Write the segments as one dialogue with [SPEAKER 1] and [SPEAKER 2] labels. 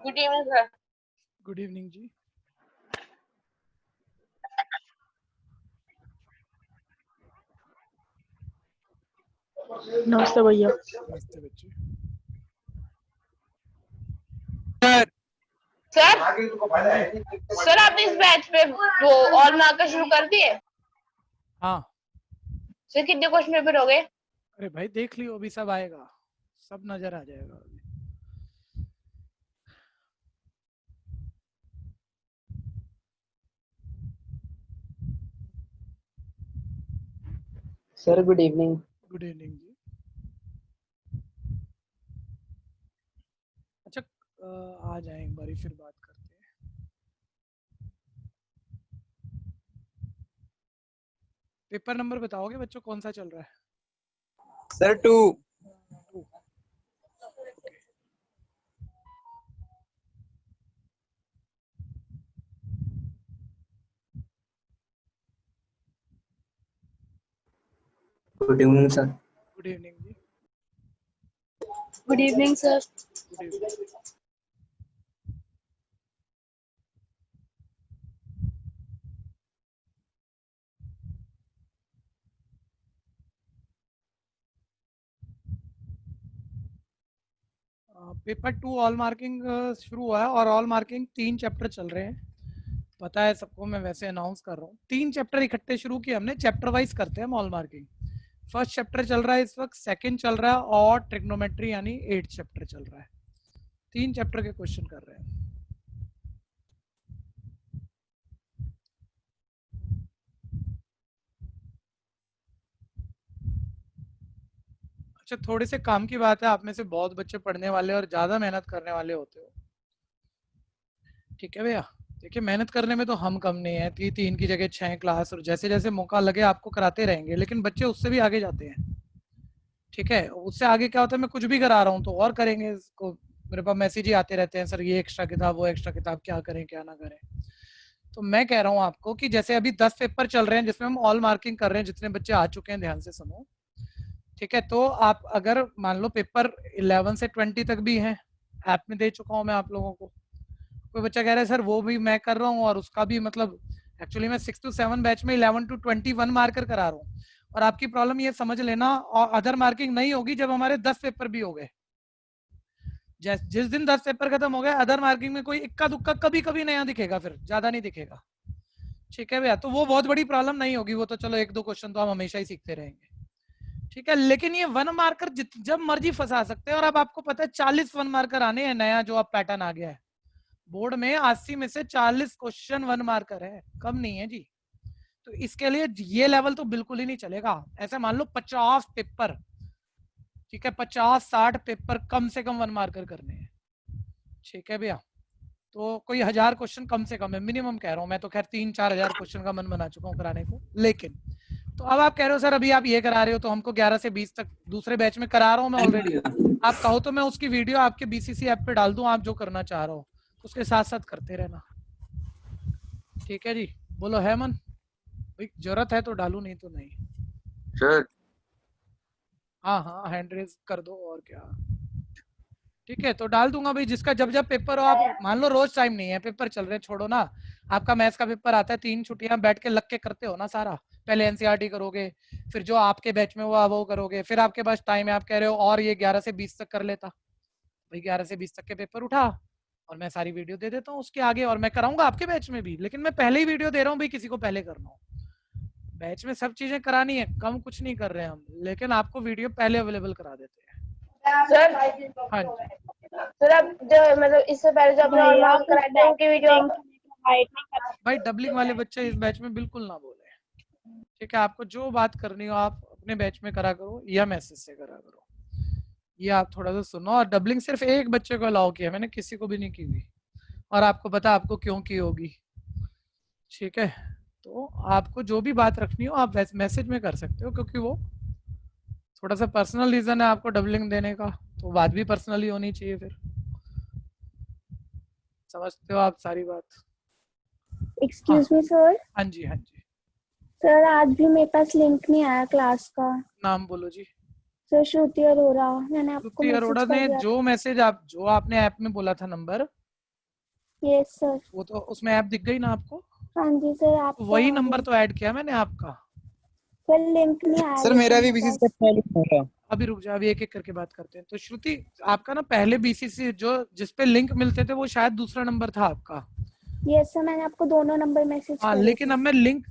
[SPEAKER 1] Good evening sir.
[SPEAKER 2] Good evening जी।
[SPEAKER 3] नमस्ते भैया।
[SPEAKER 2] नमस्ते बच्चे।
[SPEAKER 1] सर आपने इस बैच पे वो ऑल मार्कर शुरू कर दिए?
[SPEAKER 2] हाँ
[SPEAKER 1] सर कितने क्वेश्चन पेपर हो गए?
[SPEAKER 2] अरे भाई देख लियो, अभी सब आएगा, सब नजर आ जाएगा अभी।
[SPEAKER 3] Sir good evening.
[SPEAKER 2] Good evening जी। अच्छा आ जाए एक बारी फिर बात करते हैं। पेपर नंबर बताओगे बच्चों कौन सा चल रहा है?
[SPEAKER 3] Sir 2। Good evening sir.
[SPEAKER 2] Good evening जी।
[SPEAKER 1] Good evening sir.
[SPEAKER 2] Good evening. Paper 2 all marking शुरू हुआ है और ऑल मार्किंग 3 चैप्टर चल रहे हैं, पता है सबको, मैं वैसे अनाउंस कर रहा हूँ। 3 चैप्टर इकट्ठे शुरू किए हमने, चैप्टर वाइज करते हैं हम ऑल मार्किंग। फर्स्ट चैप्टर चल रहा है इस वक्त, सेकंड चल रहा है और ट्रिग्नोमेट्री यानी 8th चैप्टर चल रहा है। 3 चैप्टर के क्वेश्चन कर रहे हैं। अच्छा थोड़े से काम की बात है, आप में से बहुत बच्चे पढ़ने वाले और ज्यादा मेहनत करने वाले होते हो, ठीक है भैया। देखिए मेहनत करने में तो हम कम नहीं है, 3 की जगह 6 क्लास, और जैसे जैसे मौका लगे आपको कराते रहेंगे, लेकिन बच्चे उससे भी आगे जाते हैं, ठीक है। उससे आगे क्या होता है, मैं कुछ भी करा रहा हूँ तो और करेंगे इसको, मेरे पास मैसेज ही आते रहते हैं, सर ये एक्स्ट्रा किताब वो एक्स्ट्रा किताब, क्या करें क्या ना करें। तो मैं कह रहा हूँ आपको कि जैसे अभी 10 पेपर चल रहे हैं जिसमें हम ऑल मार्किंग कर रहे हैं, जितने बच्चे आ चुके हैं ध्यान से सुनो, ठीक है। तो आप अगर मान लो पेपर 11 से 20 तक भी हैं, ऐप में दे चुका हूँ मैं आप लोगों को। कोई बच्चा कह रहा है सर वो भी मैं कर रहा हूँ और उसका भी, मतलब एक्चुअली मैं 6 to 7 बैच में 11 to 21 मार्कर करा रहा हूँ, और आपकी प्रॉब्लम ये समझ लेना, और अदर मार्किंग नहीं होगी जब हमारे 10 पेपर भी हो गए। जिस दिन 10 पेपर खत्म हो गए, अदर मार्किंग में कोई इक्का दुक्का कभी कभी नया दिखेगा, फिर ज्यादा नहीं दिखेगा, ठीक है भैया। तो वो बहुत बड़ी प्रॉब्लम नहीं होगी, वो तो चलो 1-2 क्वेश्चन तो हम हमेशा ही सीखते रहेंगे, ठीक है। लेकिन ये 1 मार्कर जब मर्जी फंसा सकते हैं, और अब आपको पता है 40 1 मार्कर आने हैं, नया जो अब पैटर्न आ गया है बोर्ड में, 80 में से 40 क्वेश्चन 1 मार्कर है, कम नहीं है जी। तो इसके लिए ये लेवल तो बिल्कुल ही नहीं चलेगा। ऐसे मान लो 50 पेपर, ठीक है, 50-60 पेपर कम से कम 1 मार्कर करने हैं, ठीक है भैया। तो कोई 1000 क्वेश्चन कम से कम है, मिनिमम कह रहा हूँ मैं, तो खैर 3-4 हजार क्वेश्चन का मन बना चुका हूँ कराने को। लेकिन तो अब आप कह रहे हो सर अभी आप ये करा रहे हो तो हमको 11 से 20 तक दूसरे बैच में करा रहा हूँ मैं ऑलरेडी, आप कहो तो मैं उसकी वीडियो आपके बीसीसी ऐप पे डाल दूं, आप जो करना चाह रहे हो उसके साथ साथ करते रहना, ठीक है जी। बोलो है मन भाई, जरूरत है तो डालू, नहीं तो नहीं।
[SPEAKER 3] सर
[SPEAKER 2] हाँ हाँ हैंड रेज कर दो, और क्या, ठीक है। तो डाल दूंगा भाई, जिसका जब जब पेपर हो, आप मान लो रोज टाइम नहीं है, पेपर चल रहे, छोड़ो ना। आपका मैथ्स का पेपर आता है, 3 छुट्टियां बैठ के लग के करते हो ना सारा, पहले एनसीईआरटी करोगे, फिर जो आपके बैच में हुआ वो करोगे, फिर आपके पास टाइम है, आप कह रहे हो और ये 11 से 20 तक कर लेता, भाई 11 से 20 तक के पेपर उठा और मैं सारी वीडियो दे देता हूँ उसके आगे, और मैं कराऊंगा आपके बैच में भी, लेकिन मैं पहले ही वीडियो दे रहा हूँ भाई, किसी को पहले करना हो। बैच में सब चीजें करानी है, कम कुछ नहीं कर रहे हैं हम, लेकिन आपको वीडियो पहले अवेलेबल करा देते हैं।
[SPEAKER 1] सर
[SPEAKER 2] हाँ जी
[SPEAKER 1] सर अब जो मतलब इससे पहले जो अपने ऑल मार्कर कराए थे उनकी वीडियो
[SPEAKER 2] भाई, डबलिंग वाले बच्चे इस बैच में बिल्कुल ना बोले, ठीक है। आपको जो बात करनी हो आप अपने बैच में करा करो या मैसेज से करा करो, ये आप थोड़ा सा सुनो। और डबलिंग सिर्फ एक बच्चे को अलाउ किया, मैंने किसी को भी नहीं की हुई, और आपको पता आपको क्यों की होगी, ठीक है। तो आपको जो भी बात रखनी हो आप मैसेज में कर सकते हो, क्योंकि वो थोड़ा सा पर्सनल रीजन है आपको डबलिंग देने का, तो बात भी पर्सनली होनी चाहिए फिर, समझते हो आप सारी बात।
[SPEAKER 4] Excuse me sir.
[SPEAKER 2] हाँ जी हाँ जी।
[SPEAKER 4] सर आज भी मेरे पास लिंक नहीं आया क्लास का।
[SPEAKER 2] नाम बोलो जी।
[SPEAKER 4] सर श्रुति अरोड़ा, मैंने आपको
[SPEAKER 2] श्रुति अरोड़ा
[SPEAKER 4] मैसेज कर
[SPEAKER 2] ने
[SPEAKER 4] दिया।
[SPEAKER 2] जो मैसेज जो आपने ऐप में बोला था नंबर,
[SPEAKER 4] यस सर।
[SPEAKER 2] वो तो उसमें ऐप दिख गई ना आपको?
[SPEAKER 4] हाँ जी सर, आप
[SPEAKER 2] वही नंबर तो ऐड किया मैंने आपका।
[SPEAKER 4] पर लिंक नहीं आया
[SPEAKER 3] सर मेरा भी
[SPEAKER 4] मेरे
[SPEAKER 3] बीसीसी
[SPEAKER 4] पास।
[SPEAKER 3] पहले हो रहा।
[SPEAKER 2] अभी रुक जा, अभी एक एक करके बात करते हैं। तो श्रुति, आपका ना पहले बीसीसी जो जिसपे लिंक मिलते थे वो शायद दूसरा नंबर था आपका।
[SPEAKER 4] यस सर, मैंने आपको दोनों नंबर मैसेज
[SPEAKER 2] हाँ,
[SPEAKER 4] करे
[SPEAKER 2] लेकिन
[SPEAKER 4] थे।
[SPEAKER 2] अब मैं लिंक,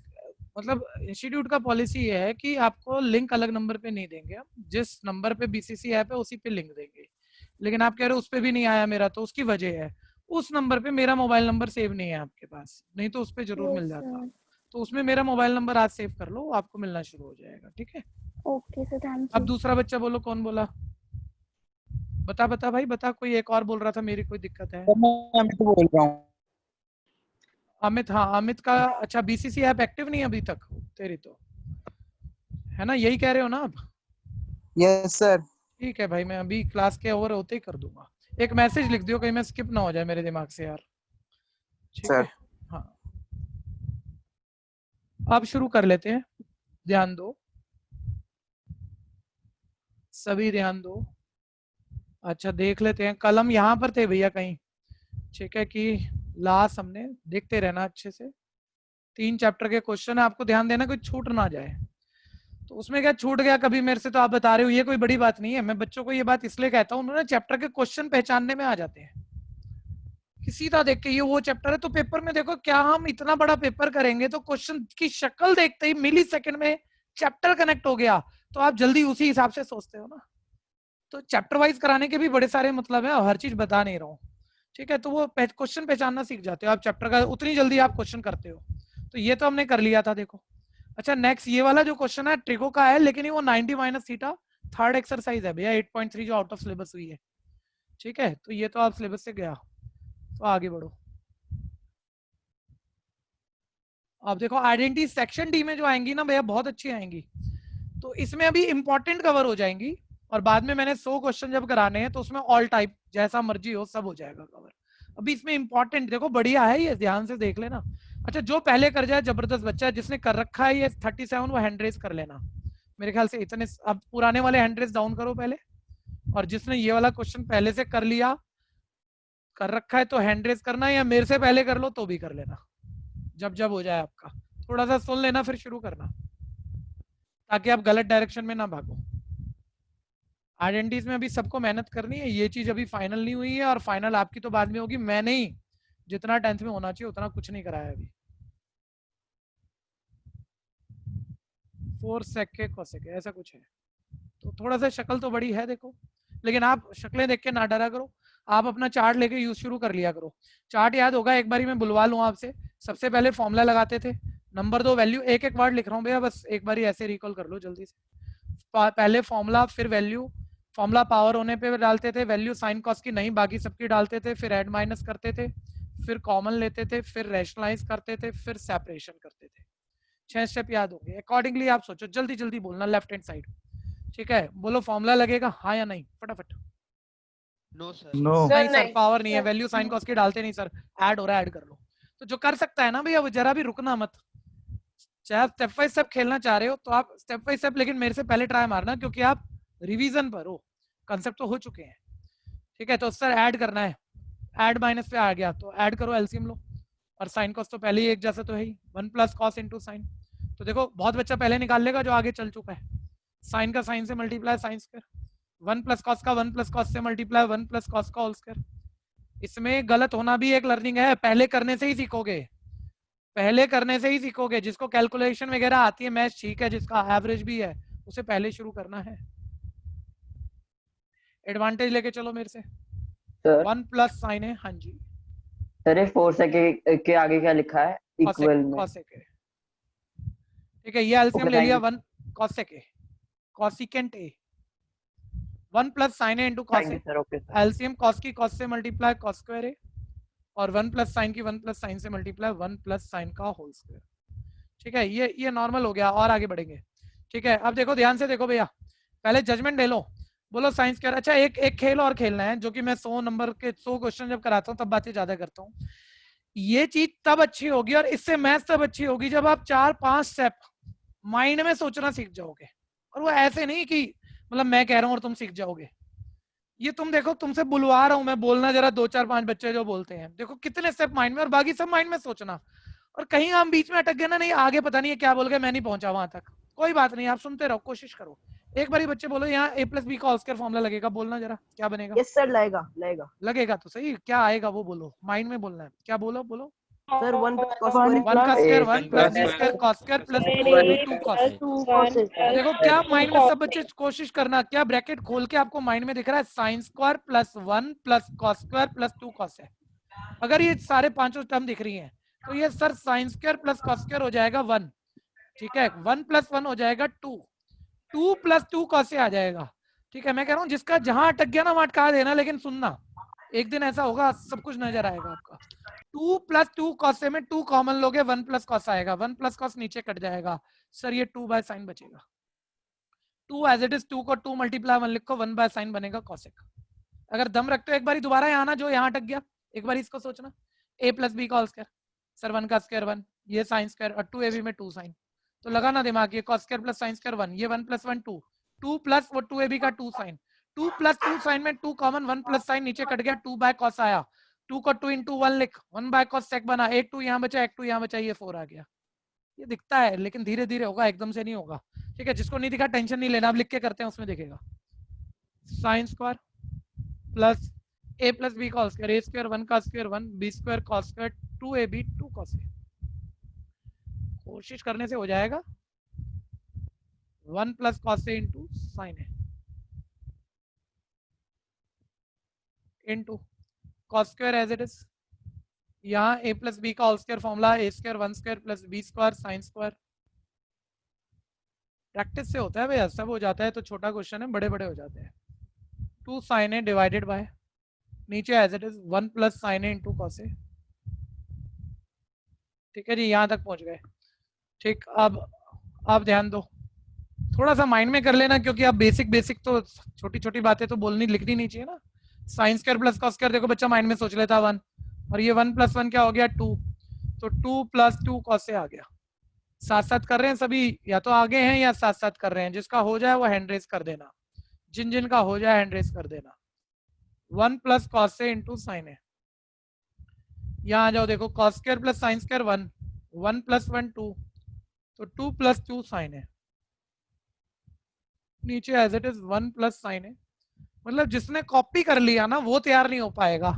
[SPEAKER 2] मतलब इंस्टीट्यूट का पॉलिसी ये है कि आपको लिंक अलग नंबर पे नहीं देंगे, हम जिस नंबर पे बीसीसी ऐप है उसी पे लिंक देंगे। लेकिन आप कह रहे हो उस पे भी नहीं आया मेरा, तो उसकी वजह है उस नंबर पे मेरा मोबाइल नंबर सेव नहीं है आपके पास, नहीं तो उस पे जरूर मिल
[SPEAKER 4] यस
[SPEAKER 2] जाता।
[SPEAKER 4] सर।
[SPEAKER 2] तो उसमें मेरा मोबाइल नंबर आज सेव कर लो, आपको मिलना शुरू हो जाएगा, ठीक है?
[SPEAKER 4] ओके सर, थैंक
[SPEAKER 2] अब
[SPEAKER 4] यू।
[SPEAKER 2] दूसरा बच्चा बोलो, कौन बोला? बता बता भाई बता, कोई एक और बोल रहा था मेरी कोई दिक्कत है?
[SPEAKER 3] सर मैं अमित बोल रहा हूँ।
[SPEAKER 2] अमित, हाँ अमित का, अच्छा बीसीसी ऐप एक्टिव नहीं है अभी तक तेरी, तो है ना, यही कह रहे हो ना आप?
[SPEAKER 3] Yes sir.
[SPEAKER 2] ठीक है भाई, मैं अभी क्लास के ओवर होते ही कर दूंगा। एक मैसेज लिख दियो, कहीं मैं स्किप ना हो जाए मेरे दिमाग से यार, ठीक है?
[SPEAKER 3] सर
[SPEAKER 2] हाँ, अब शुरू कर लेते हैं, ध्यान दो सभी, ध्यान दो। अच्छा देख लेते हैं, कलम यहाँ पर थे भैया कहीं, ठीक है? कि लास्ट हमने, देखते रहना अच्छे से, 3 चैप्टर के क्वेश्चन है, आपको ध्यान देना कोई छूट ना जाए। तो उसमें क्या छूट गया कभी मेरे से तो आप बता रहे हो, ये कोई बड़ी बात नहीं है। मैं बच्चों को ये बात इसलिए कहता हूँ, उन्होंने चैप्टर के क्वेश्चन पहचानने में आ जाते हैं कि सीधा देख के ये वो चैप्टर है। तो पेपर में देखो, क्या हम इतना बड़ा पेपर करेंगे तो क्वेश्चन की शक्ल देखते ही मिली सेकंड में चैप्टर कनेक्ट हो गया, तो आप जल्दी उसी हिसाब से सोचते हो ना। तो चैप्टर वाइज कराने के भी बड़े सारे मतलब है, हर चीज बता नहीं रहा हूँ, ठीक है? तो वो क्वेश्चन पहचानना सीख जाते हो आप चैप्टर का, उतनी जल्दी आप क्वेश्चन करते हो। तो ये तो हमने कर लिया था, देखो। अच्छा नेक्स्ट ये वाला जो क्वेश्चन है ट्रिगो का है, लेकिन वो 90 माइनस थीटा थर्ड एक्सरसाइज है भैया, 8.3 जो आउट ऑफ सिलेबस हुई है, ठीक है? तो ये तो आप सिलेबस से गया, तो आगे बढ़ो। अब देखो आइडेंटिटी सेक्शन डी में जो आएंगी ना भैया, बहुत अच्छी आएंगी। तो इसमें अभी इंपॉर्टेंट कवर हो जाएंगी, और बाद में मैंने 100 क्वेश्चन जब कराने हैं तो उसमें ऑल टाइप जैसा मर्जी हो सब हो जाएगा कवर। अभी इसमें इंपॉर्टेंट देखो, बढ़िया है ये, ध्यान से देख लेना। अच्छा जो पहले कर जाए जबरदस्त बच्चा है, जिसने कर रखा है ये 37 वो हैंड रेज कर लेना मेरे ख्याल से इतने। अब पुराने वाले हैंड रेज डाउन करो पहले, और जिसने ये वाला क्वेश्चन पहले से कर लिया, कर रखा है, तो हैंड रेज करना, या मेरे से पहले कर लो तो भी कर लेना, जब जब हो जाए आपका। थोड़ा सा सुन लेना फिर शुरू करना, ताकि आप गलत डायरेक्शन में ना भागो। आइडेंटिटीज में अभी सबको मेहनत करनी है, ये चीज अभी फाइनल नहीं हुई है, और फाइनल आपकी तो बाद में होगी। मैं नहीं, जितना 10th में होना चाहिए उतना कुछ नहीं कराया अभी। 4 sec के cosec के ऐसा कुछ है, तो थोड़ा सा शक्ल तो बड़ी है देखो, लेकिन आप शक्लें देख के ना डरा करो, आप अपना चार्ट लेके यूज शुरू कर लिया करो। चार्ट याद होगा, एक बारी मैं बुलवा लूँ आपसे। सबसे पहले फॉर्मूला लगाते थे, नंबर 2 वैल्यू, एक एक वर्ड लिख रहा हूँ भैया, बस एक बारी ऐसे रिकॉल कर लो जल्दी से। पहले फॉर्मूला, फिर वैल्यू, फॉर्मूला पावर होने पे डालते थे, वैल्यू साइन कॉस की नहीं बाकी सबकी डालते थे, फिर ऐड माइनस करते थे, फिर कॉमन लेते थे, फिर रैशनलाइज करते थे, फिर सेपरेशन करते थे। 6 स्टेप याद होंगे, अकॉर्डिंगली आप सोचो, जल्दी जल्दी बोलना लेफ्ट हैंड साइड, ठीक है? बोलो फॉर्मूला लगेगा हाँ या नहीं, फटाफट।
[SPEAKER 5] No sir.
[SPEAKER 3] नो
[SPEAKER 2] नहीं सर,
[SPEAKER 1] नहीं
[SPEAKER 2] पावर नहीं है,
[SPEAKER 1] सर।
[SPEAKER 2] वैल्यू साइन कॉस की डालते नहीं सर, ऐड हो रहा है ऐड कर लो। तो जो कर सकता है ना भैया, वो जरा भी रुकना मत, चाहे आप स्टेप बाय स्टेप खेलना चाह रहे हो तो आप स्टेप बाय स्टेप, लेकिन मेरे से पहले ट्राई मारना, क्योंकि आप रिवीजन पर हो, कंसेप्ट तो हो चुके हैं, ठीक है? तो सर ऐड करना है, ऐड माइनस पे आ गया तो ऐड करो, एलसीएम लो, और साइन कॉस तो पहले ही एक जैसा तो है ही, 1 प्लस कॉस इंटू साइन। तो देखो बहुत बच्चा पहले निकाल लेगा जो आगे चल चुका है, साइन का साइन से multiply sine square, 1 plus cos का 1 प्लस कॉस से मल्टीप्लाई 1 प्लस कॉस का होल स्क्वायर। इसमें गलत होना भी एक लर्निंग है, पहले करने से ही सीखोगे, पहले करने से ही सीखोगे। जिसको कैलकुलेशन वगैरह आती है मैथ्स ठीक है, जिसका एवरेज भी है उसे पहले शुरू करना है। एडवांटेज लेके चलो मेरे से,
[SPEAKER 6] सर
[SPEAKER 2] 1 प्लस साइन है, हाँ जी,
[SPEAKER 6] सर ये 4 sec के आगे क्या लिखा है इक्वल में?
[SPEAKER 2] कॉसेक है, ठीक है? ये एलसीएम
[SPEAKER 6] Okay,
[SPEAKER 2] ले लिया,
[SPEAKER 6] thank
[SPEAKER 2] 1 कॉसेक है, कॉसिकेंट ए, 1 प्लस साइन है इंटू
[SPEAKER 6] थैंक
[SPEAKER 2] कॉस
[SPEAKER 6] यू
[SPEAKER 2] है,
[SPEAKER 6] sir. Okay sir.
[SPEAKER 2] LCM cos की कॉस से मल्टीप्लाई कॉस स्क्वायर है, और 1 प्लस साइन की 1 प्लस साइन से मल्टीप्लाई 1 प्लस साइन का होल स्क्वायर, ठीक है? ये नॉर्मल हो गया, और आगे बढ़ेंगे, ठीक है? अब देखो ध्यान से देखो भैया, पहले जजमेंट ले लो, बोलो साइंस क्या। अच्छा एक खेल और खेलना है, जो कि मैं 100 नंबर के 100 क्वेश्चन जब कराता हूँ तब बातें ज्यादा करता हूँ। ये चीज तब अच्छी होगी, और इससे मैथ्स तब अच्छी होगी जब आप 4-5 स्टेप माइंड में सोचना सीख जाओगे, और वो ऐसे नहीं कि मतलब मैं कह रहा हूँ और तुम सीख जाओगे। ये तुम देखो, तुमसे बुलवा रहा हूं मैं, बोलना जरा 2 4 5 बच्चे जो बोलते हैं, देखो कितने स्टेप माइंड में, और बाकी सब माइंड में सोचना। और कहीं हम बीच में अटक गए ना, नहीं आगे पता नहीं है क्या बोल गए, मैं नहीं पहुंचा वहां तक, कोई बात नहीं, आप सुनते रहो, कोशिश करो। एक बार ही बच्चे बोलो, यहाँ a+b का होल स्क्वायर फॉर्मूला लगेगा, बोलना जरा क्या बनेगा।
[SPEAKER 7] यस सर, लगेगा लगेगा
[SPEAKER 2] लगेगा तो सही, क्या आएगा वो बोलो, माइंड में बोलना है, क्या बोलो बोलो।
[SPEAKER 7] सर 1 + cos
[SPEAKER 4] One
[SPEAKER 7] square
[SPEAKER 2] 1 का square 1
[SPEAKER 6] A
[SPEAKER 2] plus
[SPEAKER 6] square
[SPEAKER 2] b square cos square plus 2ab 2 cos।
[SPEAKER 1] 2 cos है।
[SPEAKER 2] देखो क्या माइंड में, सब बच्चे कोशिश करना, क्या ब्रैकेट खोल के आपको माइंड में दिख रहा है, sine square plus 1 plus cos square plus 2 cos है। अगर ये सारे पांचों टर्म दिख रही हैं तो ये sir sine square plus cos square हो जाएगा 1, ठीक है, 1 + 1 हो जाएगा 2, 2 + 2 cos से आ जाएगा, ठीक है। मैं कह रहा हूँ जिसका जहां अटक गया ना वहां अटका देना, लेकिन सुनना, एक दिन ऐसा होगा सब कुछ नजर आएगा आपका। 2 + 2 cos से में 2 कॉमन लोगे, 1 + cos आएगा, 1 + cos नीचे कट जाएगा, सर ये 2/sin बचेगा। 2 एज इट इज, 2 को 2 × 1 लिखो, 1/sin बनेगा cosec। अगर दम रखते हो एक बारी दोबारा यहाँ आना, जो यहाँ अटक गया एक बार इसको सोचना, a + b का होल स्क्वायर, सर 1 का स्क्वायर 1, ये sin स्क्वायर, और 2ab में 2 sin, तो लगाना दिमाग, ये cos square plus sin square 1, ये 1 + 1 2, 2 प्लस वो 2ab का 2 sin, 2 + 2 sin में 2 कॉमन, 1 + sin नीचे कट गया, 2/cos आया, 2 को 2 × 1 लिख, 1/cos sec बना, एक 2 यहाँ बचा, एक 2 यहाँ बचा, ये 4 आ गया। ये दिखता है लेकिन धीरे धीरे होगा, एकदम से नहीं होगा, ठीक है। जिसको नहीं दिखा टेंशन नहीं लेना, अब लिख के करते हैं उसमें दिखेगा। Sine square plus a + b का होल स्क्वायर, a स्क्वायर 1 का square 1, b square cos square 2ab 2 cos a। कोशिश करने से हो जाएगा, 1 + cos a × sin a into cos square as it is, यहाँ a + b का whole square formula, a square 1 square plus b square sin स्क्वायर। Practice से होता है भैया, सब हो जाता है तो छोटा क्वेश्चन है, बड़े बड़े हो जाते हैं। 2 sin a डिवाइडेड बाय, नीचे as it is 1 + sin a × cos a, ठीक है जी, यहाँ तक पहुंच गए, ठीक। अब आप ध्यान दो, थोड़ा सा माइंड में कर लेना, क्योंकि आप बेसिक तो छोटी छोटी बातें तो बोलनी लिखनी नहीं चाहिए ना। Sine square plus cos square, देखो बच्चा माइंड में सोच लेता 1, और ये 1 + 1 क्या हो गया 2, तो 2 + 2 cos से आ गया। साथ साथ कर रहे हैं सभी, या तो आगे हैं या साथ साथ कर रहे हैं, जिसका हो जाए वो हैंड रेस कर देना, जिन जिन का हो जाए हैंड रेस कर देना। 1 + cos से × sin a, यहाँ आ जाओ, देखो cos square plus sin square 1, 1 + 1 2, तो 2 + 2 sin a, नीचे as it is 1 + sin a। मतलब जिसने कॉपी कर लिया ना वो तैयार नहीं हो पाएगा,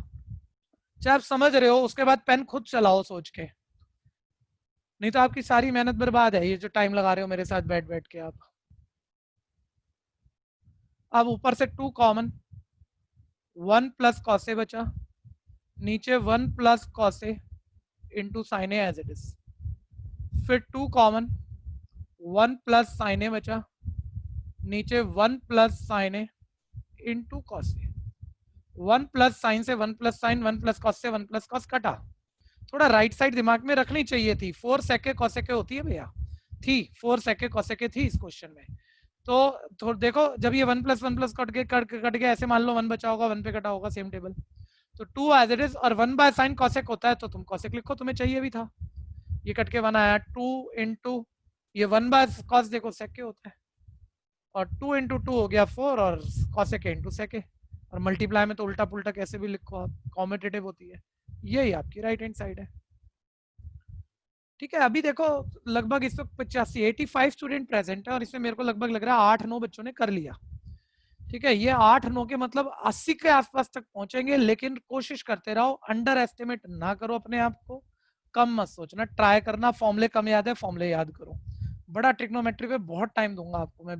[SPEAKER 2] चाहे आप समझ रहे हो, उसके बाद पेन खुद चलाओ सोच के, नहीं तो आपकी सारी मेहनत बर्बाद है, ये जो टाइम लगा रहे हो मेरे साथ बैठ बैठ के आप। अब ऊपर से 2 कॉमन, 1 + cos a बचा, नीचे 1 + cos a × sin a as it is, फिर 2 कॉमन, 1 + sin a बचा, नीचे 1 + sin a × cos a, 1 + sin से 1 + sin, 1 + cos से 1 + cos कटा। थोड़ा राइट साइड दिमाग में रखनी चाहिए थी, 4 sec a cos a होती है भैया, थी 4 sec a cos a थी इस क्वेश्चन में। तो देखो जब ये 1 + 1 + कट गया, ऐसे मान लो 1 बचा होगा, 1 पे कटा होगा, सेम टेबल, तो 2 एज इट इज, और 1/sin cos a होता है तो तुम cos a लिखो, तुम्हें चाहिए भी था, ये कट के 1 आया, 2 × ये 1/cos देखो sec a होता है, और 2 × 2 हो गया 4, और cos a × sec a, और मल्टीप्लाई में तो उल्टा पुल्टा कैसे भी लिखो आप, कॉम्यूटेटिव होती है, यही आपकी राइट हैंड साइड है, ठीक है। अभी देखो लगभग इस वक्त 85 स्टूडेंट प्रेजेंट है, और इसमें मेरे को लगभग लग रहा है 8-9 बच्चों ने कर लिया, ठीक है। ये 8-9 के मतलब 80 के आसपास तक पहुंचेंगे, लेकिन कोशिश करते रहो, अंडर एस्टिमेट ना करो अपने आप को, कम मत सोचना, ट्राई करना, फॉर्मूले कम याद है फॉर्मूले याद करो। बड़ा ट्रिग्नोमेट्री पे बहुत टाइम दूंगा आपको मैं,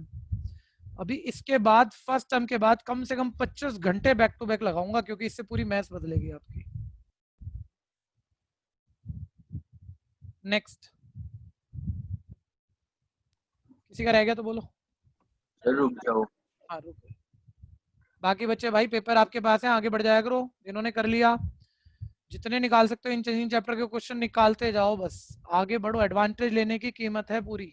[SPEAKER 2] अभी इसके बाद फर्स्ट टर्म के बाद कम से कम 25 घंटे बैक टू बैक लगाऊंगा, क्योंकि इससे पूरी मैथ्स बदलेगी आपकी। नेक्स्ट, किसी का रह गया तो बोलो।
[SPEAKER 6] रुक जाओ।
[SPEAKER 2] हाँ रुक गए। बाकी बच्चे भाई पेपर आपके पास है, आगे बढ़ जाया करो, जिन्होंने कर लिया जितने निकाल सकते हो इन चैप्टर के क्वेश्चन निकालते जाओ, बस आगे बढ़ो, एडवांटेज लेने की कीमत है पूरी,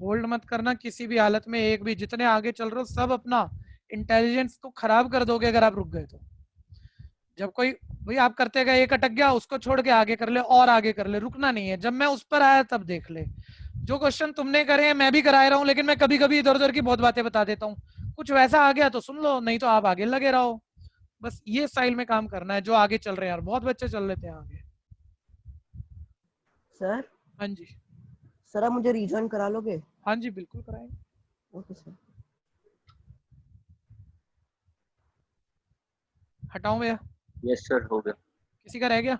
[SPEAKER 2] होल्ड मत करना किसी भी हालत में, एक भी, जितने आगे चल रहे हो सब अपना इंटेलिजेंस को खराब कर दोगे अगर आप रुक गए तो। जब कोई भाई आप करते गए, एक अटक गया, उसको छोड़ के आगे कर ले, और आगे कर ले, रुकना नहीं है, जब मैं उस पर आया तब देख ले, जो क्वेश्चन तुमने करे हैं मैं भी करा रहा हूँ, लेकिन मैं कभी कभी इधर उधर की बहुत बातें बता देता हूँ। कुछ वैसा आ गया तो सुन लो, नहीं तो आप आगे लगे रहो। बस ये स्टाइल में काम करना है। जो आगे चल रहे हैं यार, बहुत बच्चे चल लेते हैं आगे।
[SPEAKER 7] सर
[SPEAKER 2] हाँ जी,
[SPEAKER 7] सर आप मुझे रिजॉइन करा लोगे?
[SPEAKER 2] हाँ जी, बिल्कुल कराएंगे।
[SPEAKER 7] Okay sir.
[SPEAKER 2] हटाऊं भैया?
[SPEAKER 6] यस सर, हो गया।
[SPEAKER 2] किसी का रह गया?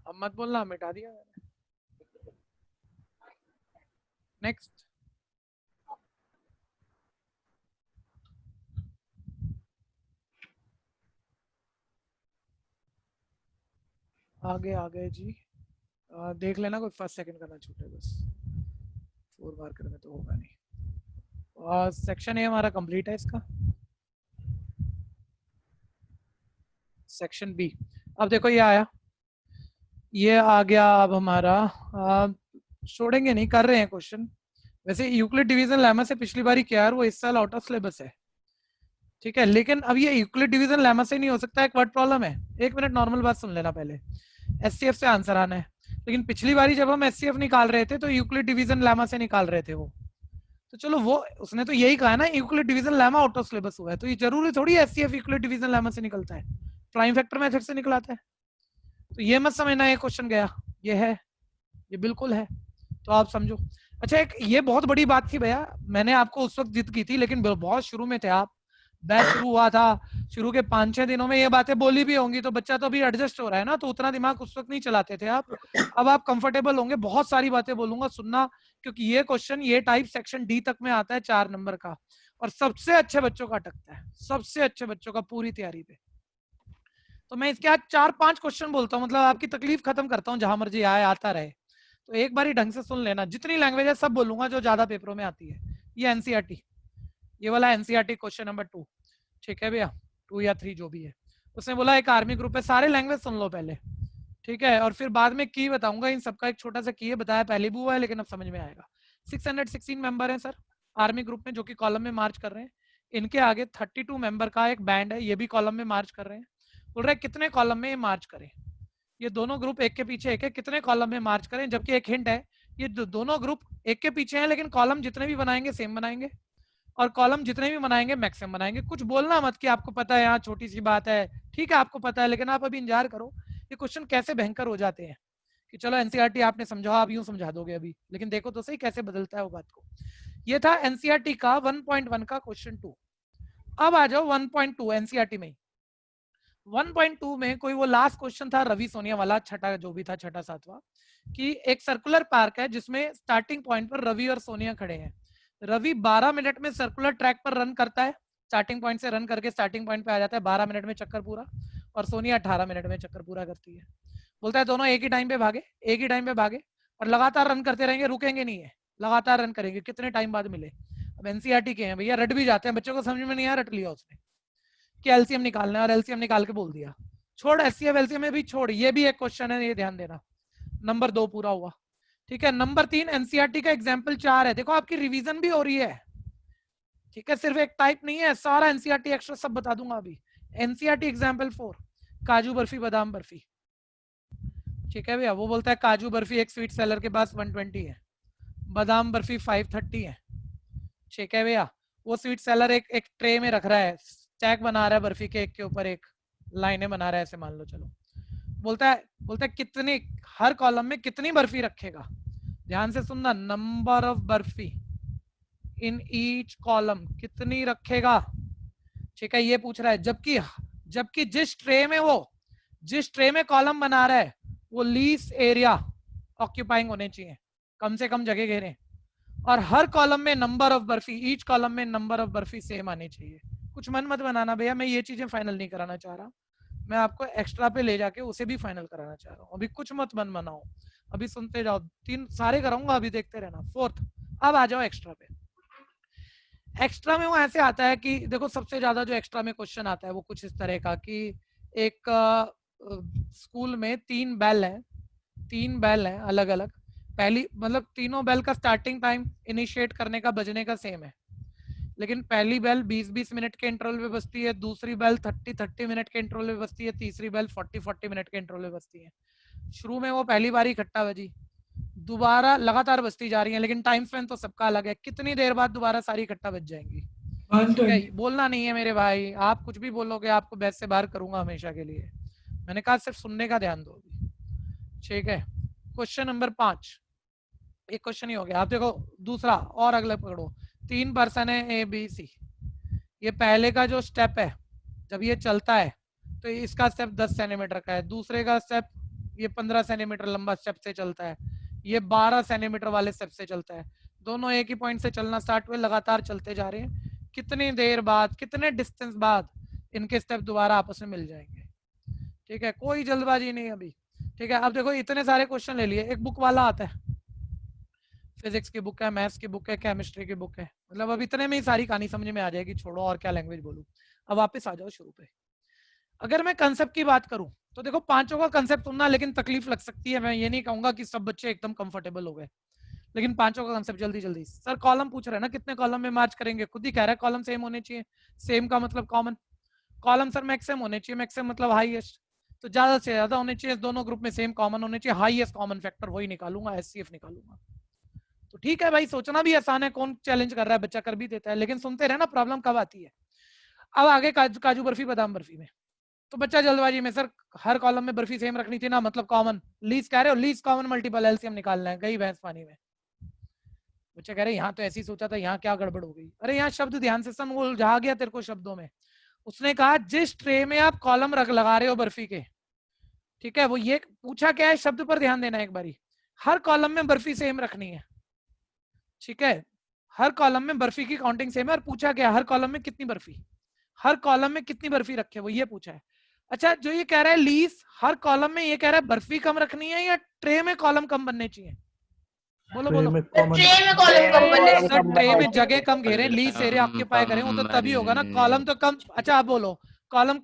[SPEAKER 2] अब मत बोलना, मिटा दिया मैंने। नेक्स्ट। आगे आ गए जी। देख लेना कोई फर्स्ट सेकंड का ना छूटे, बस 4 बार करने तो होगा नहीं। सेक्शन ए हमारा कंप्लीट है इसका। सेक्शन बी, अब देखो ये आया, ये आ गया। अब हमारा छोड़ेंगे नहीं, कर रहे हैं क्वेश्चन। वैसे यूक्लिड डिवीजन लेमा से पिछली बार ही किया है, वो इस साल आउट ऑफ सिलेबस है, ठीक है। लेकिन अब ये यूक्लिड डिवीजन लेमा से नहीं हो सकता, एक वर्ड प्रॉब्लम है। 1 मिनट नॉर्मल बात सुन लेना पहले। एससीएफ से आंसर आना है, लेकिन पिछली बारी जब हम एससीएफ निकाल रहे थे तो यूक्लिड डिवीजन लेमा से निकाल रहे थे वो। तो चलो, वो उसने तो यही कहा ना, Euclid division lemma out of syllabus हुआ है, तो ये जरूरी थोड़ी एससीएफ यूक्लिड डिवीजन लेमा से निकलता है, प्राइम फैक्टर मेथड से निकलाता है। तो ये मत समझना ये क्वेश्चन गया, ये है, ये बिल्कुल है, तो आप समझो। अच्छा, एक ये बहुत बड़ी बात थी भैया, मैंने आपको उस वक्त जिद की थी, लेकिन बहुत शुरू में थे आप, बैच शुरू हुआ था, शुरू के 5-6 दिनों में ये बातें बोली भी होंगी, तो बच्चा तो अभी एडजस्ट हो रहा है ना, तो उतना दिमाग उस वक्त नहीं चलाते थे आप। अब आप कंफर्टेबल होंगे, बहुत सारी बातें बोलूंगा, सुनना, क्योंकि ये क्वेश्चन ये टाइप सेक्शन डी तक में आता है 4 नंबर का, और सबसे अच्छे बच्चों का अटकता है, सबसे अच्छे बच्चों का, पूरी तैयारी पे। तो मैं इसके आज 4-5 क्वेश्चन बोलता हूँ, मतलब आपकी तकलीफ खत्म करता हूँ, जहां मर्जी आए आता रहे। तो एक बार ही ढंग से सुन लेना, जितनी लैंग्वेज है सब बोलूंगा जो ज्यादा पेपरों में आती है। ये एनसीईआरटी, ये वाला एनसीईआरटी क्वेश्चन नंबर 2, ठीक है भैया, 2 या 3 जो भी है। उसने बोला एक आर्मी ग्रुप है, सारे लैंग्वेज सुन लो पहले, ठीक है, और फिर बाद में की बताऊंगा। इन सबका एक छोटा सा की है, बताया पहले भी हुआ है, लेकिन अब समझ में आएगा। 616 मेंबर हैं सर आर्मी ग्रुप में, जो कि कॉलम में मार्च कर रहे हैं। इनके आगे 32 मेंबर का एक बैंड है, ये भी कॉलम में मार्च कर रहे हैं। बोल रहे कितने कॉलम में ये मार्च करें, ये दोनों ग्रुप एक के पीछे एक है, कितने कॉलम में मार्च करें। जबकि एक हिंट है, ये दोनों ग्रुप एक के पीछे हैं, लेकिन कॉलम जितने भी बनाएंगे सेम बनाएंगे, और कॉलम जितने भी बनाएंगे मैक्सिमम बनाएंगे। कुछ बोलना मत कि आपको पता है, यहाँ छोटी सी बात है, ठीक है आपको पता है, लेकिन आप अभी इंतजार करो ये क्वेश्चन कैसे भयंकर हो जाते हैं। कि चलो एनसीईआरटी आपने समझा, आप यूं समझा दोगे अभी, लेकिन देखो तो सही कैसे बदलता है वो बात को। ये था एनसीईआरटी का 1.1 का क्वेश्चन 2। अब आ जाओ 1.2 एनसीईआरटी में। 1.2 में कोई वो लास्ट क्वेश्चन था रवि सोनिया वाला, छठा जो भी था, छठा सातवां, कि एक सर्कुलर पार्क है जिसमें स्टार्टिंग पॉइंट पर रवि और सोनिया खड़े हैं। रवि 12 मिनट में सर्कुलर ट्रैक पर रन करता है, स्टार्टिंग पॉइंट से रन करके स्टार्टिंग पॉइंट पे आ जाता है, 12 मिनट में चक्कर पूरा, और सोनिया 18 मिनट में चक्कर पूरा करती है। बोलता है दोनों एक ही टाइम पे भागे, एक ही टाइम पे भागे, और लगातार रन करते रहेंगे, रुकेंगे नहीं है, लगातार रन करेंगे, कितने टाइम बाद मिले। अब एनसीईआरटी के हैं भैया, रट भी जाते हैं, बच्चों को समझ में नहीं आया, रट लिया उसने कि एलसीएम निकालना है, और एलसीएम निकाल के बोल दिया। छोड़ एचसीएफ एलसीएम में भी छोड़, ये भी एक क्वेश्चन है, ये ध्यान देना। नंबर 2 पूरा हुआ, ठीक है। नंबर 3 एनसीईआरटी का एग्जाम्पल 4 है, देखो आपकी रिवीजन भी हो रही है, ठीक है, सिर्फ एक टाइप नहीं है, सारा एनसीईआरटी एक्स्ट्रा सब बता दूंगा अभी। एनसीईआरटी एग्जाम्पल 4, काजू बर्फी बादाम बर्फी, ठीक है भैया। वो बोलता है काजू बर्फी एक स्वीट सेलर के पास 120 है, बादाम बर्फी 530 है, ठीक है भैया। वो स्वीट सेलर एक ट्रे में रख रहा है, स्टैक बना रहा है बर्फी के, एक के ऊपर एक लाइनें बना रहा है, ऐसे मान लो। चलो, बोलता है कितनी, हर कॉलम में कितनी बर्फी रखेगा। ध्यान से सुनना, number of barfi in each column, कितनी रखेगा, ठीक है, ये पूछ रहा है। जबकि जिस ट्रे में कॉलम बना रहा है वो लीस्ट एरिया ऑक्यूपाइंग होने चाहिए, कम से कम जगह घेरे, और हर कॉलम में number of barfi, each column में नंबर ऑफ बर्फी सेम आनी चाहिए। कुछ मन मत बनाना भैया, मैं ये चीजें फाइनल नहीं कराना चाह रहा, मैं आपको एक्स्ट्रा पे ले जाके उसे भी फाइनल कराना चाह रहा हूँ। अभी कुछ मत मन बनाओ, अभी सुनते जाओ, 3 सारे कराऊंगा, अभी देखते रहना। 4th, अब आ जाओ एक्स्ट्रा पे। एक्स्ट्रा में वो ऐसे आता है कि देखो, सबसे ज्यादा जो एक्स्ट्रा में क्वेश्चन आता है वो कुछ इस तरह का कि एक स्कूल में 3 बैल है अलग अलग। पहली मतलब तीनों बेल का स्टार्टिंग टाइम इनिशिएट करने का बजने का सेम है, लेकिन पहली बेल 20-20 मिनट के इंटरवल पे बजती है, दूसरी बेल 30-30 मिनट के इंटरवल पे बजती है, तीसरी बेल 40-40 मिनट के इंटरवल पे बजती है। शुरू में वो पहली बार इकट्ठा बजी, दोबारा लगातार बजती जा रही है, लेकिन टाइम स्पेन तो सबका अलग है। कितनी देर बाद दोबारा सारी इकट्ठा बज जाएंगी? ठीक है, बोलना नहीं है मेरे भाई, आप कुछ भी बोलोगे आपको बैच से बाहर करूंगा हमेशा के लिए। मैंने कहा सिर्फ सुनने का ध्यान दो। ठीक है, क्वेश्चन नंबर 5, एक क्वेश्चन ही हो गया। आप देखो दूसरा और अगला पकड़ो। 3 पर्सन है A B C। ये पहले का जो स्टेप है, जब ये चलता है तो इसका स्टेप 10 सेंटीमीटर का है, दूसरे का स्टेप ये 15 सेंटीमीटर लंबा स्टेप से चलता है, ये 12 सेंटीमीटर वाले स्टेप से चलता है। दोनों एक ही पॉइंट से चलना स्टार्ट हुए, लगातार चलते जा रहे हैं। कितनी देर बाद, कितने डिस्टेंस बाद इनके स्टेप दोबारा आपस में मिल जाएंगे? ठीक है, कोई जल्दबाजी नहीं अभी। ठीक है, अब देखो इतने सारे क्वेश्चन ले लिए। एक बुक वाला आता है, फिजिक्स की बुक है, मैथ्स की बुक है, केमिस्ट्री की बुक है, मतलब अब इतने में ही सारी कहानी समझ में आ जाएगी। छोड़ो और क्या लैंग्वेज बोलूं। अब वापस आ जाओ शुरू पे। अगर मैं कंसेप्ट की बात करूं तो देखो पांचों का कंसेप्ट सुनना, लेकिन तकलीफ लग सकती है। मैं ये नहीं कहूंगा कि सब बच्चे एकदम कंफर्टेबल हो गए, लेकिन पांचों का कंसेप्ट जल्दी जल्दी। सर कॉलम पूछ रहे हैं ना, कितने कॉलम में मार्च करेंगे? खुद ही कह रहा है कॉलम सेम होने चाहिए। सेम का मतलब कॉमन। कॉलम सर मैक्सिमम होने चाहिए, मैक्सिमम मतलब हाईएस्ट, तो ज्यादा से ज्यादा होने चाहिए। दोनों ग्रुप में सेम कॉमन होने चाहिए। हाईएस्ट कॉमन फैक्टर वही निकालूंगा, HCF निकालूंगा। तो ठीक है भाई, सोचना भी आसान है, कौन चैलेंज कर रहा है, बच्चा कर भी देता है। लेकिन सुनते रहे ना, प्रॉब्लम कब आती है। अब आगे काजू बर्फी बादाम बर्फी में तो बच्चा जल्दबाजी में, सर हर कॉलम में बर्फी सेम रखनी थी ना, मतलब कॉमन। लीस्ट कह रहे हो, लीस्ट कॉमन मल्टीपल एलसीएम निकालना है, गई भैंस पानी में। बच्चा कह रहे यहाँ तो ऐसी सोचा था, यहाँ क्या गड़बड़ हो गई? अरे यहाँ शब्द ध्यान से सुन, वो उलझा गया तेरे को शब्दों में। उसने कहा जिस ट्रे में आप कॉलम रख लगा रहे हो बर्फी के, ठीक है, वो ये पूछा क्या है, शब्द पर ध्यान देना एक बारी। हर कॉलम में बर्फी सेम रखनी है, ठीक है, हर कॉलम में बर्फी की काउंटिंग सेम है। और पूछा क्या, हर कॉलम में कितनी बर्फी, हर कॉलम में कितनी बर्फी रखे, वो ये पूछा है। अच्छा, जो ये कह रहा है लीस, हर कॉलम में ये कह रहा है बर्फी कम रखनी है या ट्रे में कॉलम कम बनने चाहिए? बोलो बोलो।
[SPEAKER 1] ट्रे में कॉलम कम बने।
[SPEAKER 2] सर ट्रे में जगह कम घेरे, लीस एरिया ऑक्यूपाई करें, वो तो तभी होगा ना, कॉलम तो कम। अच्छा आप बोलो, कॉलम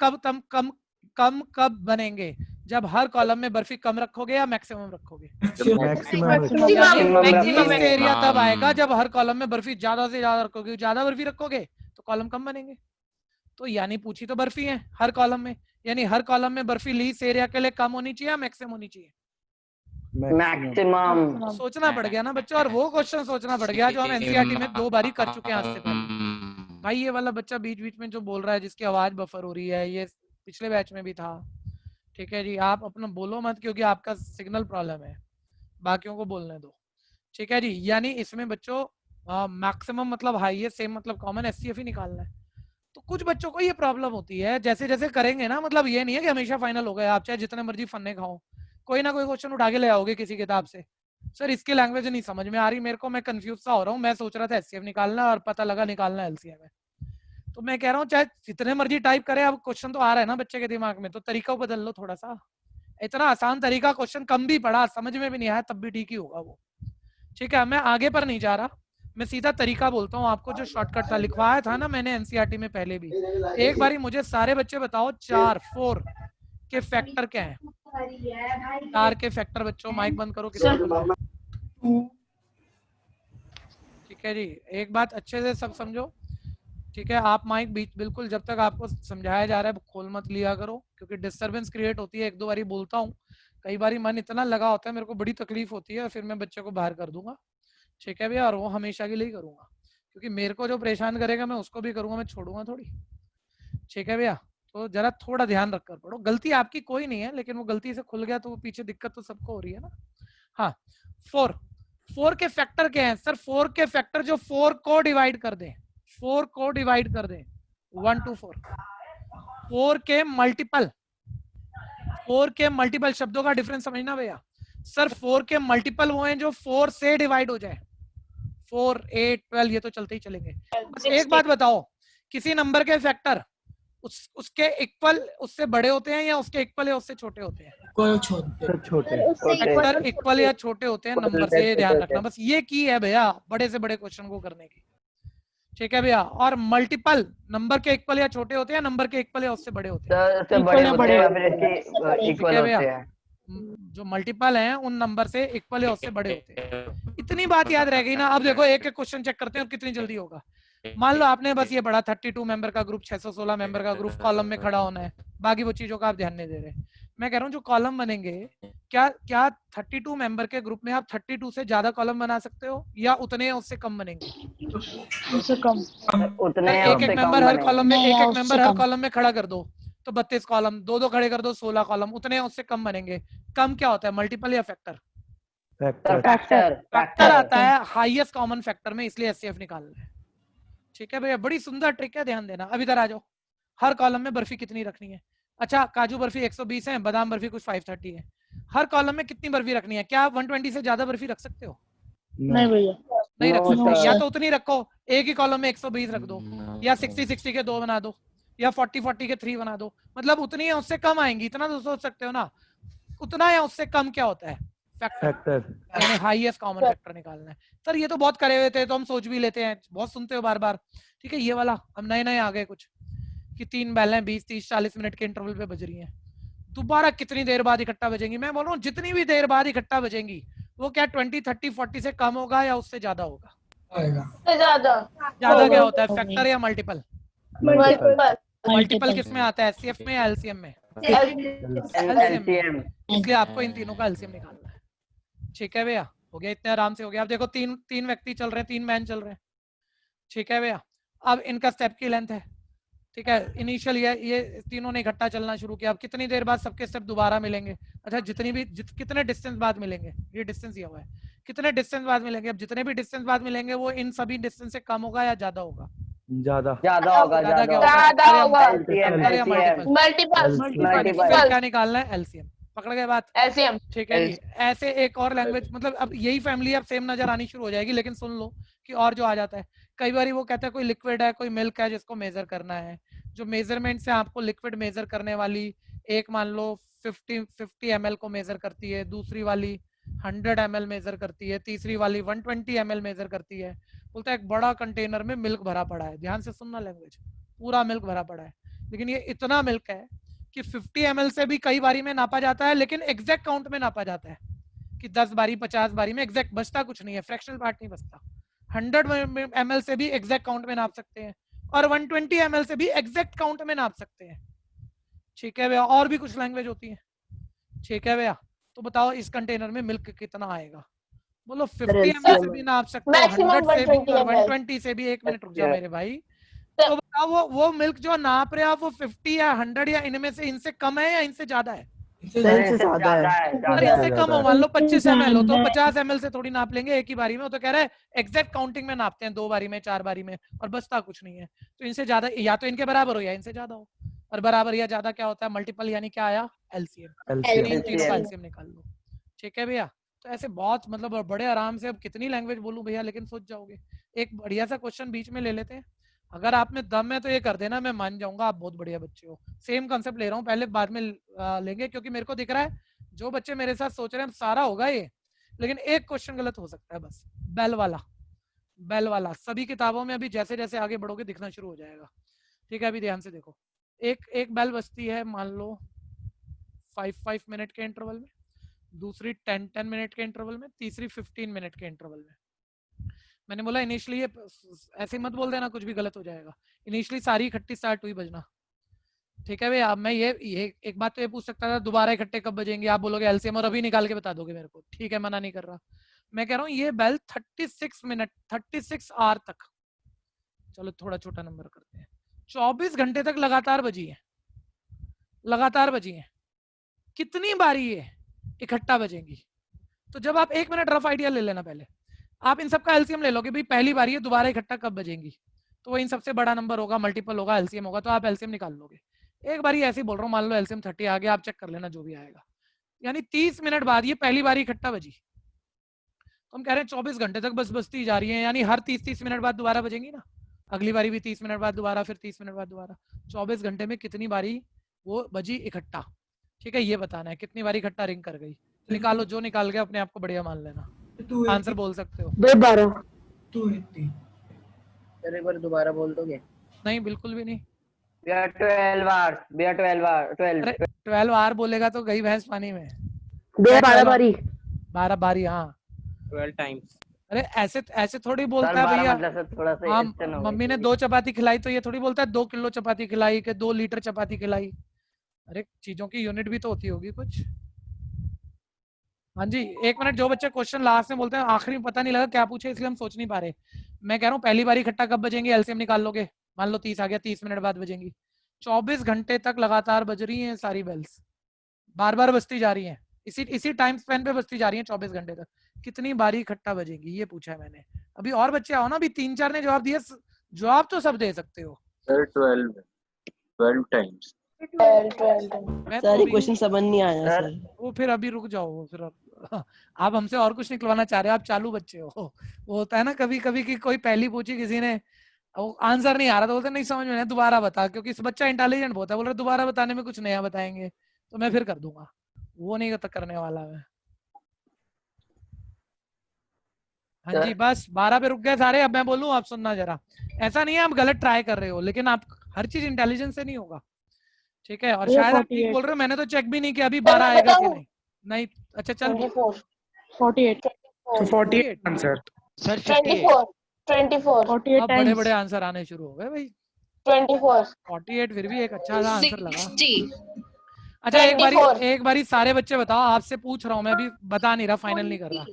[SPEAKER 2] कब बनेंगे? जब हर कॉलम में बर्फी कम रखोगे या मैक्सिमम रखोगे?
[SPEAKER 1] मैक्सिमम
[SPEAKER 2] एरिया तब आएगा जब हर कॉलम में बर्फी ज्यादा से ज्यादा रखोगे। ज्यादा बर्फी रखोगे तो कॉलम कम बनेंगे। तो यानी पूछी तो बर्फी है हर कॉलम में, यानी हर कॉलम में बर्फी लीस एरिया के लिए कम होनी चाहिए या मैक्सिमम होनी चाहिए?
[SPEAKER 6] मैक्सिमम।
[SPEAKER 2] सोचना पड़ गया ना बच्चों, और वो क्वेश्चन सोचना पड़ गया जो हम एनसीईआरटी में 2 बारी कर चुके हैं आज से पहले। भाई ये वाला बच्चा बीच बीच में जो बोल रहा है, जिसकी आवाज बफर हो रही है, ये पिछले बैच में भी था। ठीक है जी, आप अपना बोलो मत, क्योंकि आपका सिग्नल प्रॉब्लम है, बाकियों को बोलने दो। ठीक है जी, यानी इसमें बच्चों मैक्सिमम मतलब हाईएस्ट, सेम मतलब कॉमन, HCF ही निकालना है। तो कुछ बच्चों को ये प्रॉब्लम होती है, जैसे जैसे करेंगे ना, मतलब ये नहीं है कि हमेशा फाइनल हो गए, आप चाहे जितने मर्जी फन्ने खाओ, कोई ना कोई क्वेश्चन उठा के ले आओगे किसी किताब से। सर इसकी लैंग्वेज नहीं समझ में आ रही मेरे को, मैं कंफ्यूज सा हो रहा हूँ, मैं सोच रहा था HCF निकालना और पता लगा निकालना LCM है। तो मैं कह रहा हूँ चाहे जितने मर्जी टाइप करे, अब क्वेश्चन तो आ रहा है ना बच्चे के दिमाग में, तो तरीका बदल लो थोड़ा सा। इतना आसान तरीका, क्वेश्चन कम भी पढ़ा, समझ में भी नहीं आया, तब भी ठीक ही होगा वो। ठीक है, मैं आगे पर नहीं जा रहा, मैं सीधा तरीका बोलता हूँ आपको, जो शॉर्टकट था, लिखवाया था ना मैंने एनसीईआरटी में पहले भी। एक बारी मुझे सारे बच्चे बताओ 4 के फैक्टर क्या है? 4 के फैक्टर बच्चों, माइक बंद करो किसने बोला? ठीक है जी, एक बात अच्छे से सब समझो। ठीक है, आप माइक बीच बिल्कुल, जब तक आपको समझाया जा रहा है खोल मत लिया करो, क्योंकि डिस्टरबेंस क्रिएट होती है। 1-2 बारी बोलता हूँ, कई बारी मन इतना लगा होता है, मेरे को बड़ी तकलीफ होती है, फिर मैं बच्चे को बाहर कर दूंगा। ठीक है भैया, और वो हमेशा के लिए ही करूंगा, क्योंकि मेरे को जो परेशान करेगा मैं उसको भी करूंगा, मैं छोड़ूंगा थोड़ी। ठीक है भैया, तो जरा थोड़ा ध्यान रखकर पढ़ो। गलती आपकी कोई नहीं है, लेकिन वो गलती से खुल गया तो वो पीछे दिक्कत तो सबको हो रही है ना। हाँ, 4 के फैक्टर क्या है? सर 4 के फैक्टर जो 4 को डिवाइड कर दे, 4 को डिवाइड कर दे, 1 to 4। 4 के मल्टीपल, 4 के मल्टीपल शब्दों का डिफरेंस समझना भैया। सर 4 के मल्टीपल वो हैं जो 4 से डिवाइड हो जाए, 4, 8, 12, ये तो चलते ही चलेंगे। बस एक बात बताओ, किसी नंबर के फैक्टर उसके इक्वल, उससे बड़े होते हैं या उसके इक्वल या उससे छोटे होते हैं? फैक्टर इक्वल या छोटे होते हैं नंबर से, ये ध्यान रखना। बस ये की है भैया बड़े से बड़े क्वेश्चन को करने की। ठीक है भैया, और मल्टीपल नंबर के इक्वल या छोटे होते हैं, नंबर के इक्वल या उससे बड़े होते हैं?
[SPEAKER 6] इक्वल होते हैं।
[SPEAKER 2] जो मल्टीपल हैं उन नंबर से इक्वल या उससे बड़े होते हैं। इतनी बात याद रह गई ना। अब देखो एक एक क्वेश्चन चेक करते हैं और कितनी जल्दी होगा। मान लो आपने बस ये पढ़ा 32 मेंबर का ग्रुप, 616 मेंबर का ग्रुप, कॉलम में खड़ा होना है, बाकी वो चीजों का आप ध्यान नहीं दे रहे। मैं कह रहा हूँ जो कॉलम बनेंगे, क्या क्या 32 मेंबर के ग्रुप में आप 32 से ज्यादा कॉलम बना सकते हो या उतने या उससे कम बनेंगे?
[SPEAKER 8] उससे कम।
[SPEAKER 6] उतने या
[SPEAKER 2] एक
[SPEAKER 6] उससे
[SPEAKER 2] एक
[SPEAKER 6] कम
[SPEAKER 2] मेंबर हर
[SPEAKER 6] बनेंगे।
[SPEAKER 2] कॉलम में,
[SPEAKER 8] नहीं,
[SPEAKER 2] एक
[SPEAKER 8] या
[SPEAKER 2] एक
[SPEAKER 8] उससे
[SPEAKER 2] मेंबर हर
[SPEAKER 8] कम।
[SPEAKER 2] कॉलम में खड़ा कर दो तो 32 कॉलम, दो दो खड़े कर दो 16 कॉलम, उतने या उससे कम बनेंगे। कम क्या होता है, मल्टीपल या फैक्टर?
[SPEAKER 6] फैक्टर
[SPEAKER 2] फैक्टर आता है हाईएस्ट कॉमन फैक्टर में, इसलिए एचसीएफ निकालना है। ठीक है भैया, बड़ी सुंदर ट्रिक है, ध्यान देना। अब इधर आ जाओ, हर कॉलम में बर्फी कितनी रखनी है? अच्छा, काजू बर्फी 120 है, बादाम बर्फी कुछ 530 है। हर कॉलम में कितनी बर्फी रखनी है? क्या आप 120 से ज्यादा बर्फी रख सकते हो?
[SPEAKER 8] नहीं भैया।
[SPEAKER 2] नहीं रख
[SPEAKER 6] No,
[SPEAKER 2] सकते।
[SPEAKER 8] sir.
[SPEAKER 2] या तो उतनी रखो, एक ही कॉलम में 120 रख दो, या 60-60 के 2 बना दो, या 40-40 के 3 बना दो। मतलब उतनी या उससे कम आएंगी, इतना तो सोच सकते हो ना। उतना या उससे कम क्या होता है? फैक्टर, यानी हाईएस्ट कॉमन फैक्टर निकालना है। सर ये तो बहुत करे हुए थे, तो हम सोच भी लेते हैं, बहुत सुनते हो बार बार। ठीक है, ये वाला हम नए नए आ गए कुछ कि 3 बैलें 20, 30, 40 मिनट के इंटरवल पे बज रही हैं। दोबारा कितनी देर बाद इकट्ठा बजेंगी? मैं बोल रहा हूँ जितनी भी देर बाद इकट्ठा बजेंगी, वो क्या 20, 30, 40 से कम होगा या उससे ज्यादा होगा?
[SPEAKER 1] ज्यादा
[SPEAKER 2] ज्यादा क्या होता है, फैक्टर या मल्टीपल?
[SPEAKER 1] मल्टीपल
[SPEAKER 2] मल्टीपल किस में आता है, एचसीएफ में या एलसीएम में?
[SPEAKER 6] LCM।
[SPEAKER 2] इसलिए आपको इन तीनों का एलसीएम निकालना है। ठीक है भैया, हो गया, इतने आराम से हो गया। अब देखो तीन व्यक्ति चल रहे हैं, 3 मैन चल रहे हैं। ठीक है भैया, अब इनका स्टेप की लेंथ है। ठीक है, इनिशियल ये तीनों ने इकट्ठा चलना शुरू किया। अब कितनी देर बाद सबके स्टेप दोबारा मिलेंगे? अच्छा, कितने डिस्टेंस बाद मिलेंगे? ये डिस्टेंस दिया हुआ है, कितने डिस्टेंस बाद मिलेंगे? अब जितने भी डिस्टेंस बाद मिलेंगे वो इन सभी डिस्टेंस से कम होगा या ज्यादा होगा?
[SPEAKER 6] ज्यादा होगा,
[SPEAKER 2] ज्यादा क्या
[SPEAKER 1] ज्यादा
[SPEAKER 2] होगा?
[SPEAKER 1] होगा।
[SPEAKER 6] LCM,
[SPEAKER 2] फैक्टर या
[SPEAKER 6] LCM।
[SPEAKER 1] मल्टीपल
[SPEAKER 2] मल्टीपल क्या निकालना है? एलसीएम। पकड़ गए बात?
[SPEAKER 1] एलसीएम।
[SPEAKER 2] ठीक है जी। ऐसे एक और लैंग्वेज, मतलब अब यही फैमिली अब सेम नजर आनी शुरू हो जाएगी, लेकिन सुन लो कि और जो आ जाता है, कई बार वो कहता है कोई लिक्विड है, कोई मिल्क है जिसको मेजर करना है। जो मेजरमेंट से आपको लिक्विड मेजर करने वाली, एक मान लो 50 ml को मेजर करती है, दूसरी वाली 100 ml मेजर करती है, तीसरी वाली 120 ml मेजर करती है। बोलता है एक बड़ा कंटेनर में मिल्क भरा पड़ा है, ध्यान से सुनना लैंग्वेज, पूरा मिल्क भरा पड़ा है, लेकिन ये इतना मिल्क है कि 50 ml से भी कई बारी में नापा जाता है, लेकिन एग्जैक्ट काउंट में नापा जाता है कि 10 बारी 50 बारी में एग्जैक्ट बचता कुछ नहीं है, फ्रैक्शनल पार्ट नहीं बचता। 100 ml से भी एग्जैक्ट काउंट में नाप सकते हैं, और 120 ml से भी एग्जैक्ट काउंट में नाप सकते हैं। ठीक है भैया, और भी कुछ लैंग्वेज होती है। ठीक है भैया, तो बताओ इस कंटेनर में मिल्क कितना आएगा? बोलो 50 ml से भी नाप सकते हो, 100 से भी, और 120 से भी। 1 मिनट रुक जाओ मेरे भाई। तो बताओ वो मिल्क जो नाप रहे हो आप, वो 50 या 100 या इनमें से इनसे कम है या इनसे ज्यादा है?
[SPEAKER 7] इनसे ज्यादा है।
[SPEAKER 2] अरे इनसे कम हो, मान लो 25 ml हो, तो 50 ml से थोड़ी नाप लेंगे एक ही बारी में। वो तो कह रहा है एग्जैक्ट काउंटिंग में नापते हैं, 2 बारी में 4 बारी में, और बचता कुछ नहीं है। तो इनसे ज्यादा, या तो इनके बराबर हो या इनसे ज्यादा हो, और बराबर या ज्यादा क्या होता है? मल्टीपल, यानी क्या आया? एलसीएम। इन तीनों का एलसीएम निकाल लो। ठीक है भैया, तो ऐसे बहुत, मतलब बड़े आराम से। अब कितनी लैंग्वेज बोलूं भैया, लेकिन सोच जाओगे। एक बढ़िया सा क्वेश्चन बीच में ले लेते हैं, अगर आप में दम है तो ये कर देना, मैं मान जाऊंगा आप बहुत बढ़िया बच्चे हो। सेम कंसेप्ट ले रहा हूँ, पहले बाद में लेंगे, क्योंकि मेरे को दिख रहा है जो बच्चे मेरे साथ सोच रहे हैं सारा होगा ये, लेकिन एक क्वेश्चन गलत हो सकता है बस, बेल वाला। सभी किताबों में अभी जैसे जैसे आगे बढ़ोगे दिखना शुरू हो जाएगा। ठीक है, अभी ध्यान से देखो, एक बेल बजती है मान लो 5 मिनट के इंटरवल में, दूसरी 10 मिनट के इंटरवल में, तीसरी 15 मिनट के इंटरवल में। मैंने बोला इनिशियली, ये ऐसे मत बोल देना कुछ भी गलत हो जाएगा, इनिशियली सारी इकट्ठी स्टार्ट हुई बजना। ठीक है भैया, अब मैं ये एक बात तो ये पूछ सकता था, दोबारा इकट्ठे कब बजेंगे? आप बोलोगे एलसीएम, और अभी निकाल के बता दोगे मेरे को। ठीक है, मना नहीं कर रहा, मैं कह रहा हूँ ये बेल 36 मिनट 36 आवर तक, चलो थोड़ा छोटा नंबर करते हैं, 24 घंटे तक लगातार बजी है, कितनी बारी ये इकट्ठा बजेंगी? तो जब आप 1 मिनट रफ आइडिया ले लेना, पहले आप इन सब का एलसीएम ले लो कि भाई पहली बारी है, दोबारा इकट्ठा कब बजेंगी, तो वो इन सबसे बड़ा नंबर होगा, मल्टीपल होगा, एलसीएम होगा, तो आप एलसीएम निकाल लोगे। एक बारी ऐसे ही बोल रहा हूँ, मान लो एलसीएम 30 आ गया, आप चेक कर लेना जो भी आएगा, यानी 30 मिनट बाद ये पहली बारी इकट्ठा बजी। तो हम कह रहे हैं 24 घंटे तक बस बजती जा रही है, यानी हर 30 मिनट बाद दोबारा बजेंगी ना, अगली बारी भी 30 मिनट बाद दोबारा, फिर 30 मिनट बाद दोबारा। 24 घंटे में कितनी बारी वो बजी इकट्ठा? ठीक है, ये बताना है कितनी बारी इकट्ठा रिंग कर गई। निकालो, जो निकाल गया अपने आप को बढ़िया मान लेना, आंसर बोल सकते हो।
[SPEAKER 7] 212
[SPEAKER 6] एक बार दोबारा बोल दोगे?
[SPEAKER 2] नहीं, बिल्कुल भी नहीं।
[SPEAKER 6] 12 hours
[SPEAKER 2] 12 आवर बोलेगा तो गई भैंस पानी में।
[SPEAKER 7] 12 बारी
[SPEAKER 2] 12 बारी, हाँ
[SPEAKER 5] 12 times।
[SPEAKER 2] अरे ऐसे थोड़ी बोलता है भैया।
[SPEAKER 6] मतलब थोड़ा सा
[SPEAKER 2] हाँ,
[SPEAKER 6] extend हो
[SPEAKER 2] मम्मी ने
[SPEAKER 6] गई।
[SPEAKER 2] 2 चपाती खिलाई तो ये थोड़ी बोलता है 2 किलो चपाती खिलाई कि 2 लीटर चपाती खिलाई। अरे चीजों की यूनिट भी तो होती होगी कुछ। हाँ जी, एक मिनट, जो बच्चे क्वेश्चन लास्ट में बोलते हैं आखिरी में पता नहीं लगा क्या पूछे इसलिए हम सोच नहीं पा रहे। मैं कह रहा हूँ पहली बार इकट्ठा कब बजेंगे, एलसीएम निकाल लोगे, मान लो 30 आ गया, 30 मिनट बाद बजेंगी। 24 घंटे तक लगातार बज रही हैं सारी बेल्स, बार बार बजती जा रही हैं, इसी टाइम स्पेन पे बजती जा रही हैं 24 घंटे तक। कितनी बारी इकट्ठा बजेंगी ये पूछा है मैंने। अभी और बच्चे आओ ना, अभी 3-4 ने जवाब दिया, जवाब तो सब दे सकते हो।
[SPEAKER 9] Sir 12 times.
[SPEAKER 2] मैं तो
[SPEAKER 7] सारे
[SPEAKER 2] अभी
[SPEAKER 7] क्वेश्चन समझ नहीं आया सर।
[SPEAKER 2] वो फिर अभी रुक जाओ, वो फिर आप हमसे और कुछ निकलवाना चाह रहे हो, आप चालू बच्चे हो। वो होता है ना कभी कभी कि कोई पहली पूछी किसी ने, आंसर नहीं आ रहा तो बोलते नहीं समझ में नहीं, दोबारा बता, क्योंकि इस बच्चा इंटेलिजेंट बहुत है, बोल रहे दोबारा बताने में कुछ नया बताएंगे, तो मैं फिर कर दूंगा, वो नहीं करने वाला मैं। हाँ जी, बस 12 पे रुक गए सारे। अब मैं बोलूं, आप सुनना जरा, ऐसा नहीं है आप गलत ट्राई कर रहे हो, लेकिन आप हर चीज इंटेलिजेंस से नहीं होगा, ठीक है। और शायद आप ठीक बोल रहे हो, मैंने तो चेक भी नहीं किया अभी 12 आएगा कि नहीं। नहीं, अच्छा चल
[SPEAKER 8] 48
[SPEAKER 3] तो 48 आंसर।
[SPEAKER 5] सर
[SPEAKER 1] 24
[SPEAKER 2] अब बड़े बड़े आंसर आने शुरू हो गए भाई।
[SPEAKER 1] 24
[SPEAKER 2] 48 फिर भी एक अच्छा सा आंसर लगा।
[SPEAKER 1] 60
[SPEAKER 2] अच्छा एक
[SPEAKER 1] 24
[SPEAKER 2] बारी सारे बच्चे बताओ, आपसे पूछ रहा हूँ मैं, अभी बता नहीं रहा, फाइनल नहीं कर रहा।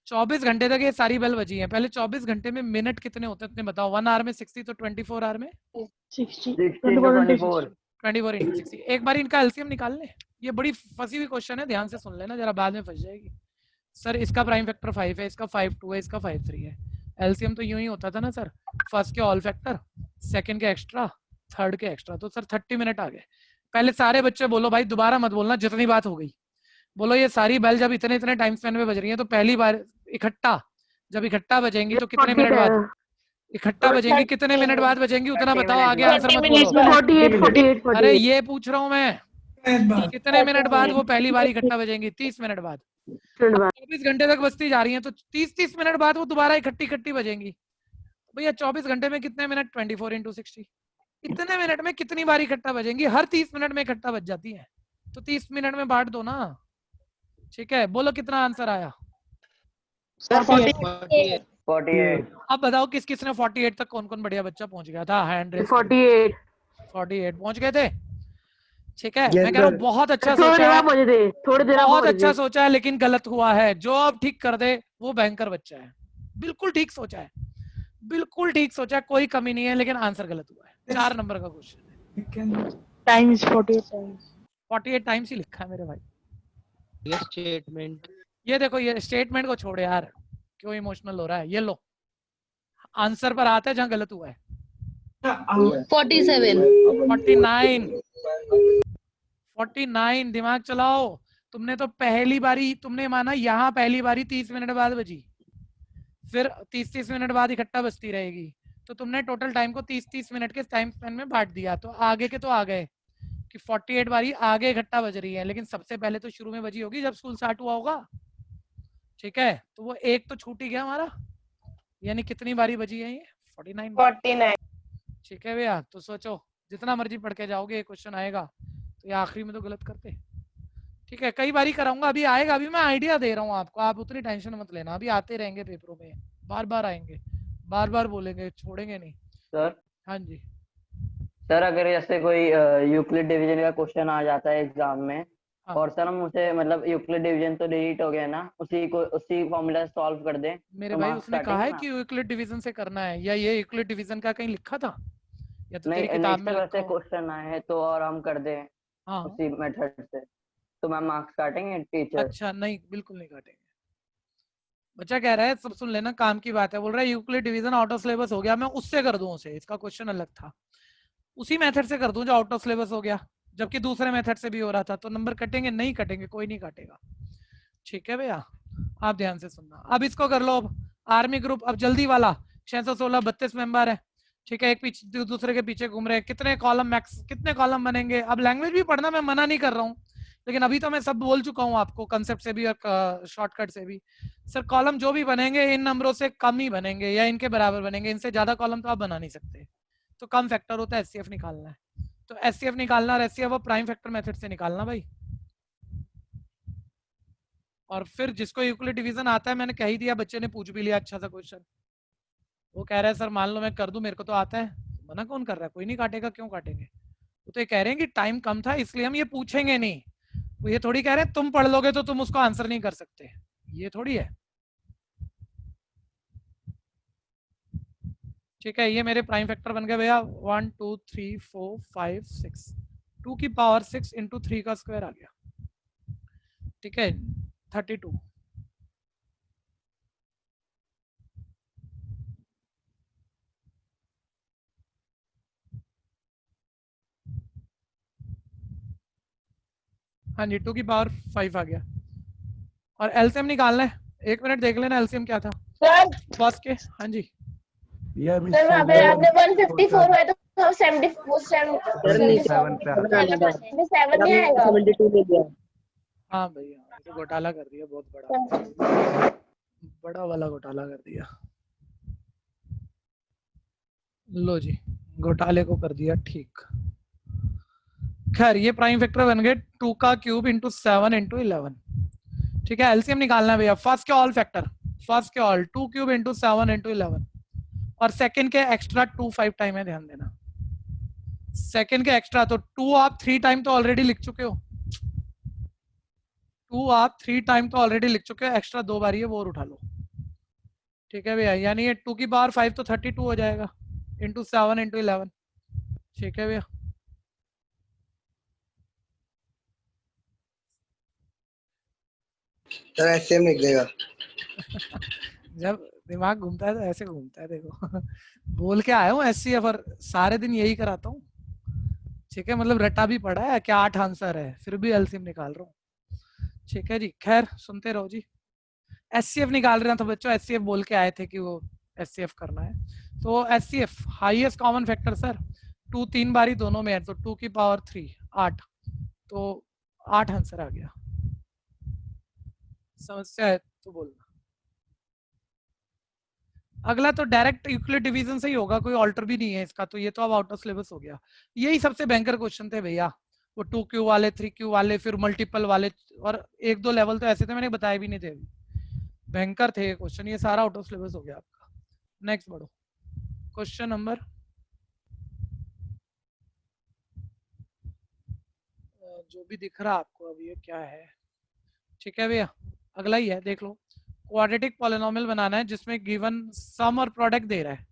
[SPEAKER 2] 24 घंटे तक ये सारी बेल बजी है, पहले 24 घंटे में मिनट कितने होते हैं बताओ। 1 आवर में 60, तो 24 आवर में
[SPEAKER 8] 60
[SPEAKER 6] 24
[SPEAKER 2] 24 इंटू 60। एक बार इनका एलसीएम निकाल ले, ये बड़ी फंसी हुई क्वेश्चन है, ध्यान से सुन लेना जरा, बाद में फंस जाएगी। सर इसका प्राइम फैक्टर 5 है, इसका 5.2 है, इसका 5.3 है। एलसीएम तो यूं ही होता था ना सर, फर्स्ट के ऑल फैक्टर, सेकंड के एक्स्ट्रा, थर्ड के एक्स्ट्रा। तो सर 30 मिनट आ गए। पहले सारे बच्चे बोलो भाई, दोबारा मत बोलना, जितनी बात हो गई बोलो। ये सारी बेल जब इतने इतने टाइम स्पेन में बज रही है, तो पहली बार इकट्ठा, जब इकट्ठा बजेंगी तो कितने मिनट बाद इकट्ठा बजेंगी, कितने मिनट बाद बजेंगी, उतना बताओ, आगे आंसर मत बोलो।
[SPEAKER 7] 48
[SPEAKER 2] अरे ये पूछ रहा हूँ मैं, कितने मिनट बाद वो पहली बार इकट्ठा बजेंगी। 30 मिनट बाद। 24 घंटे तक बजती जा रही हैं, तो 30 मिनट बाद वो दोबारा इकट्ठी बजेंगी। भैया 24 घंटे में कितने मिनट, 24 इंटू 60, इतने मिनट में कितनी बार इकट्ठा बजेंगी, हर 30 मिनट में इकट्ठा बज जाती है, तो 30 मिनट में बांट दो ना, ठीक है। बोलो कितना आंसर आया।
[SPEAKER 6] 48
[SPEAKER 2] अब बताओ किस किस ने 48 तक, कौन कौन बढ़िया बच्चा पहुंच गया था, हैंड रेस
[SPEAKER 7] 48
[SPEAKER 2] पहुंच गए थे, ठीक है।
[SPEAKER 3] Yes,
[SPEAKER 2] मैं कह रहा हूँ
[SPEAKER 3] sir.
[SPEAKER 2] बहुत अच्छा
[SPEAKER 7] थोड़ी
[SPEAKER 2] सोचा
[SPEAKER 7] देर
[SPEAKER 2] है,
[SPEAKER 7] में पहुंचे थे, थोड़ी देर में
[SPEAKER 2] बहुत
[SPEAKER 7] पहुंचे
[SPEAKER 2] अच्छा
[SPEAKER 7] थे।
[SPEAKER 2] सोचा है, लेकिन गलत हुआ है। जो अब ठीक कर दे वो भयंकर बच्चा है। बिल्कुल ठीक सोचा है, बिल्कुल ठीक सोचा है, कोई कमी नहीं है, लेकिन आंसर गलत हुआ है। 4 नंबर का क्वेश्चन है,
[SPEAKER 8] टाइम्स 48 टाइम्स
[SPEAKER 2] 48 टाइम्स ही लिखा है मेरे भाई।
[SPEAKER 5] ये स्टेटमेंट
[SPEAKER 2] ये देखो, ये स्टेटमेंट को छोड़े यार, क्यों इमोशनल हो रहा है। ये लो आंसर पर आता है जहां गलत हुआ है।
[SPEAKER 1] 47
[SPEAKER 2] 49 दिमाग चलाओ। तुमने तो पहली बारी तुमने माना, यहाँ पहली बारी 30 मिनट बाद बजी, फिर 30 मिनट बाद इकट्ठा बजती रहेगी, तो तुमने टोटल टाइम को 30 मिनट के टाइम स्पेन में बांट दिया, तो आगे के तो आ गए कि 48 बारी आगे इकट्ठा बज रही है, लेकिन सबसे पहले तो शुरू में बजी होगी जब स्कूल स्टार्ट हुआ होगा, ठीक है। तो वो एक तो छूट ही गया हमारा, यानी कितनी बारी बजी है ये, 49, ठीक है भैया। तो सोचो जितना मर्जी पढ़ के जाओगे, ये क्वेश्चन आएगा तो ये आखिरी में तो गलत करते, ठीक है। कई बारी कराऊंगा, अभी आएगा, अभी मैं आइडिया दे रहा हूँ आपको, आप उतनी टेंशन मत लेना, अभी आते रहेंगे पेपरों में, बार बार आएंगे, बार बार बोलेंगे, छोड़ेंगे नहीं।
[SPEAKER 6] सर
[SPEAKER 2] हाँ जी
[SPEAKER 6] सर अगर जैसे कोई यूक्लिड डिवीजन का क्वेश्चन आ जाता है एग्जाम में,
[SPEAKER 2] हाँ।
[SPEAKER 6] और सर हम उसे मतलब यूक्लिड डिवीजन तो डिलीट हो गया ना, उसी फॉर्मूला से सॉल्व कर दें,
[SPEAKER 2] मेरे
[SPEAKER 6] तो
[SPEAKER 2] भाई
[SPEAKER 6] मार्क्स
[SPEAKER 2] उसने कहा है
[SPEAKER 6] काटेंगे
[SPEAKER 2] कि यूक्लिड डिवीजन से करना है, या ये यूक्लिड डिवीजन का कहीं लिखा था, या तो तेरी
[SPEAKER 6] नहीं
[SPEAKER 2] किताब
[SPEAKER 6] नहीं
[SPEAKER 2] में
[SPEAKER 6] सर,
[SPEAKER 2] लिखा
[SPEAKER 6] वैसे
[SPEAKER 2] हो।
[SPEAKER 6] क्वेश्चन आए हैं तो और हम कर दें
[SPEAKER 2] हाँ
[SPEAKER 6] उसी मेथड से, तो मैम मार्क्स काटेंगे टीचर?
[SPEAKER 2] अच्छा, नहीं बिल्कुल नहीं काटेंगे। बच्चा कह रहा है, सब सुन लेना, काम की बात है, बोल रहा है Euclid division out of syllabus हो गया, मैं उससे कर दूं उसे, इसका क्वेश्चन अलग था, उसी मेथड से कर दूं जो आउट ऑफ सिलेबस हो गया, जबकि दूसरे मेथड से भी हो रहा था, तो नंबर कटेंगे? नहीं कटेंगे, कोई नहीं काटेगा, ठीक है भैया। आप ध्यान से सुनना। अब इसको कर लो, अब आर्मी ग्रुप, अब जल्दी वाला, 616 32 मेंबर है, ठीक है, एक पीछे दूसरे के पीछे घूम रहे हैं, कितने कॉलम मैक्स, कितने कॉलम बनेंगे। अब लैंग्वेज भी पढ़ना मैं मना नहीं कर रहा हूँ, लेकिन अभी तो मैं सब बोल चुका हूँ आपको, कंसेप्ट से भी और शॉर्टकट से भी। सर कॉलम जो भी बनेंगे इन नंबरों से कम ही बनेंगे या इनके बराबर बनेंगे, इनसे ज्यादा कॉलम तो आप बना नहीं सकते, तो कम फैक्टर होता है, एचसीएफ निकालना है, तो एचसीएफ निकालना, और एचसीएफ वो प्राइम फैक्टर मेथड से निकालना भाई। और फिर जिसको यूक्लिड डिवीजन आता है, मैंने कह ही दिया, बच्चे ने पूछ भी लिया अच्छा सा क्वेश्चन, वो कह रहा है सर मान लो मैं कर दूं, मेरे को तो आता है, मना कौन कर रहा है, कोई नहीं काटेगा, क्यों काटेंगे, तो ये कह रहे हैं कि टाइम कम था इसलिए हम ये पूछेंगे नहीं। वो ये थोड़ी कह रहे हैं तुम पढ़ लोगे तो तुम उसको आंसर नहीं कर सकते, ये थोड़ी है। ठीक है, ये मेरे प्राइम फैक्टर बन गए भैया 1 2 3 4 5 6, 2 की पावर 6 इंटू 3 का स्क्वायर आ गया। ठीक है 32। हाँ जी 2 की पावर 5 आ गया। और एलसीएम निकालना है, 1 मिनट देख लेना एलसीएम क्या था
[SPEAKER 1] सर
[SPEAKER 2] फर्स्ट के। हाँ जी
[SPEAKER 1] सर वहाँ पे आपने 154 है तो 77 नहीं आएगा।
[SPEAKER 7] 72 ले लिया।
[SPEAKER 2] हाँ भैया तो घोटाला कर दिया, बहुत बड़ा बड़ा वाला घोटाला कर दिया। लो जी घोटाले को कर दिया ठीक। खैर ये प्राइम फैक्टर बन गए 2 का क्यूब इंटू 7 इंटू 11। ठीक है एलसीएम निकालना है भैया, फर्स्ट के ऑल फैक्टर, फर्स्ट के ऑल 2 क्यूब इंटू 7 इंटू 11 और सेकंड के एक्स्ट्रा 2 5 टाइम है, ध्यान देना सेकंड के एक्स्ट्रा। तो 2 आप 3 टाइम तो ऑलरेडी लिख चुके हो, 2 आप 3 टाइम तो ऑलरेडी लिख चुके हो, एक्स्ट्रा 2 बार ये वो और उठा लो। ठीक है भैया, यानी ये 2 की पावर 5 तो 32 हो जाएगा इंटू 7 इंटू 11। ठीक है भैया
[SPEAKER 10] सर ऐसे में लिख देगा।
[SPEAKER 2] जब दिमाग घूमता है तो ऐसे घूमता है देखो। बोल के आया हूँ एससीएफ और सारे दिन यही कराता हूँ। ठीक है मतलब रटा भी पड़ा है क्या 8 आंसर है फिर भी एलसीएम निकाल रहा हूँ। ठीक है जी खैर सुनते रहो जी। एससीएफ निकाल रहे हैं तो बच्चों एससीएफ बोल के आए थे कि वो एससीएफ करना है। तो SCF highest common factor sir 2 3 बारी दोनों में है तो 2 की पावर 3 8, तो 8 आंसर आ गया। समस्या है तो बोलना। अगला तो डायरेक्ट यूक्लिड डिवीजन से ही होगा, कोई ऑल्टर भी नहीं है इसका, तो ये तो अब आउट ऑफ सिलेबस हो गया। यही सबसे भयंकर क्वेश्चन थे भैया, वो 2Q वाले 3Q वाले फिर मल्टीपल वाले, और 1-2 लेवल तो ऐसे थे मैंने बताए भी नहीं थे अभी, भयंकर थे ये क्वेश्चन। ये सारा आउट ऑफ सिलेबस हो गया आपका। नेक्स्ट बढ़ो, क्वेश्चन नंबर जो भी दिख रहा आपको अब ये क्या है। ठीक है भैया अगला ही है, देख लो। क्वाड्रेटिक पॉलिनोमियल बनाना है जिसमें गिवन सम और प्रोडक्ट दे रहा है।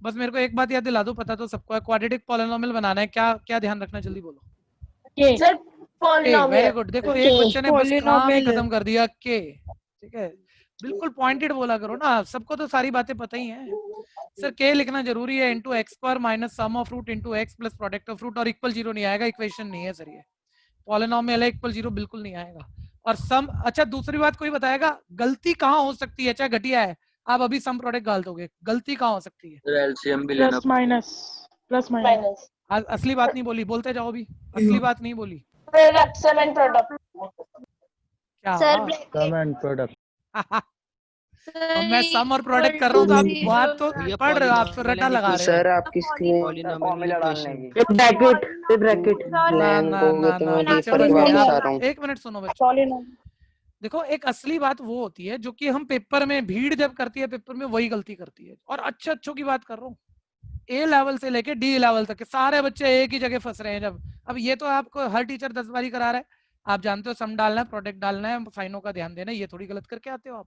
[SPEAKER 2] बस मेरे को एक बात याद दिला दो, पता तो सबको है, क्वाड्रेटिक पॉलिनोमियल बनाना है, क्या क्या ध्यान रखना, जल्दी बोलो।
[SPEAKER 1] Sir polynomial.
[SPEAKER 2] वेरी गुड, देखो एक बच्चे ने बस काम ही खत्म कर दिया के। ठीक है बिल्कुल पॉइंटेड बोला करो ना, सबको तो सारी बातें पता ही हैं। सर के लिखना जरूरी है, into x square minus sum of root into x plus product of root, और इक्वल 0 नहीं आएगा, इक्वेशन नहीं है सर ये पॉलिनोमियल है, इक्वल 0 बिल्कुल नहीं आएगा। और सम, अच्छा दूसरी बात कोई बताएगा गलती कहाँ हो सकती है, चाहे घटिया है आप अभी सम प्रोडक्ट गाल दोगे, गलती कहाँ हो सकती है?
[SPEAKER 9] एलसीएम भी लेना
[SPEAKER 8] प्लस माइनस, प्लस माइनस।
[SPEAKER 2] असली बात नहीं बोली, बोलते जाओ भी, असली बात नहीं बोली।
[SPEAKER 1] प्रोडक्ट सम एंड प्रोडक्ट
[SPEAKER 2] क्या
[SPEAKER 1] सर
[SPEAKER 10] सम एंड प्रोडक्ट।
[SPEAKER 2] तो मैं सम और प्रोडक्ट कर रहा हूँ तो आप बात तो पढ़ रहे हो, आप तो रटा लगा रहे हो।
[SPEAKER 10] सर आपकी स्क्रीन
[SPEAKER 6] फॉर्मूला डालने की।
[SPEAKER 7] Bracket bracket.
[SPEAKER 10] ब्लैंक हो गए तो मैं
[SPEAKER 2] बच्चे
[SPEAKER 10] ऊपर
[SPEAKER 2] बस
[SPEAKER 10] वापस
[SPEAKER 2] गया।
[SPEAKER 10] आ रहा हूँ।
[SPEAKER 2] एक मिनट सुनो बच्चों, देखो एक असली बात वो होती है जो कि हम पेपर में, भीड़ जब करती है पेपर में वही गलती करती है। और अच्छों की बात कर रहा हूँ, ए लेवल से लेके डी लेवल तक के सारे बच्चे एक ही जगह फंस रहे हैं। जब अब ये तो आपको हर टीचर 10 बारी करा रहा है, आप जानते हो सम डालना है, प्रोडक्ट डालना है, साइनों का ध्यान देना है, ये थोड़ी गलत करके आते हो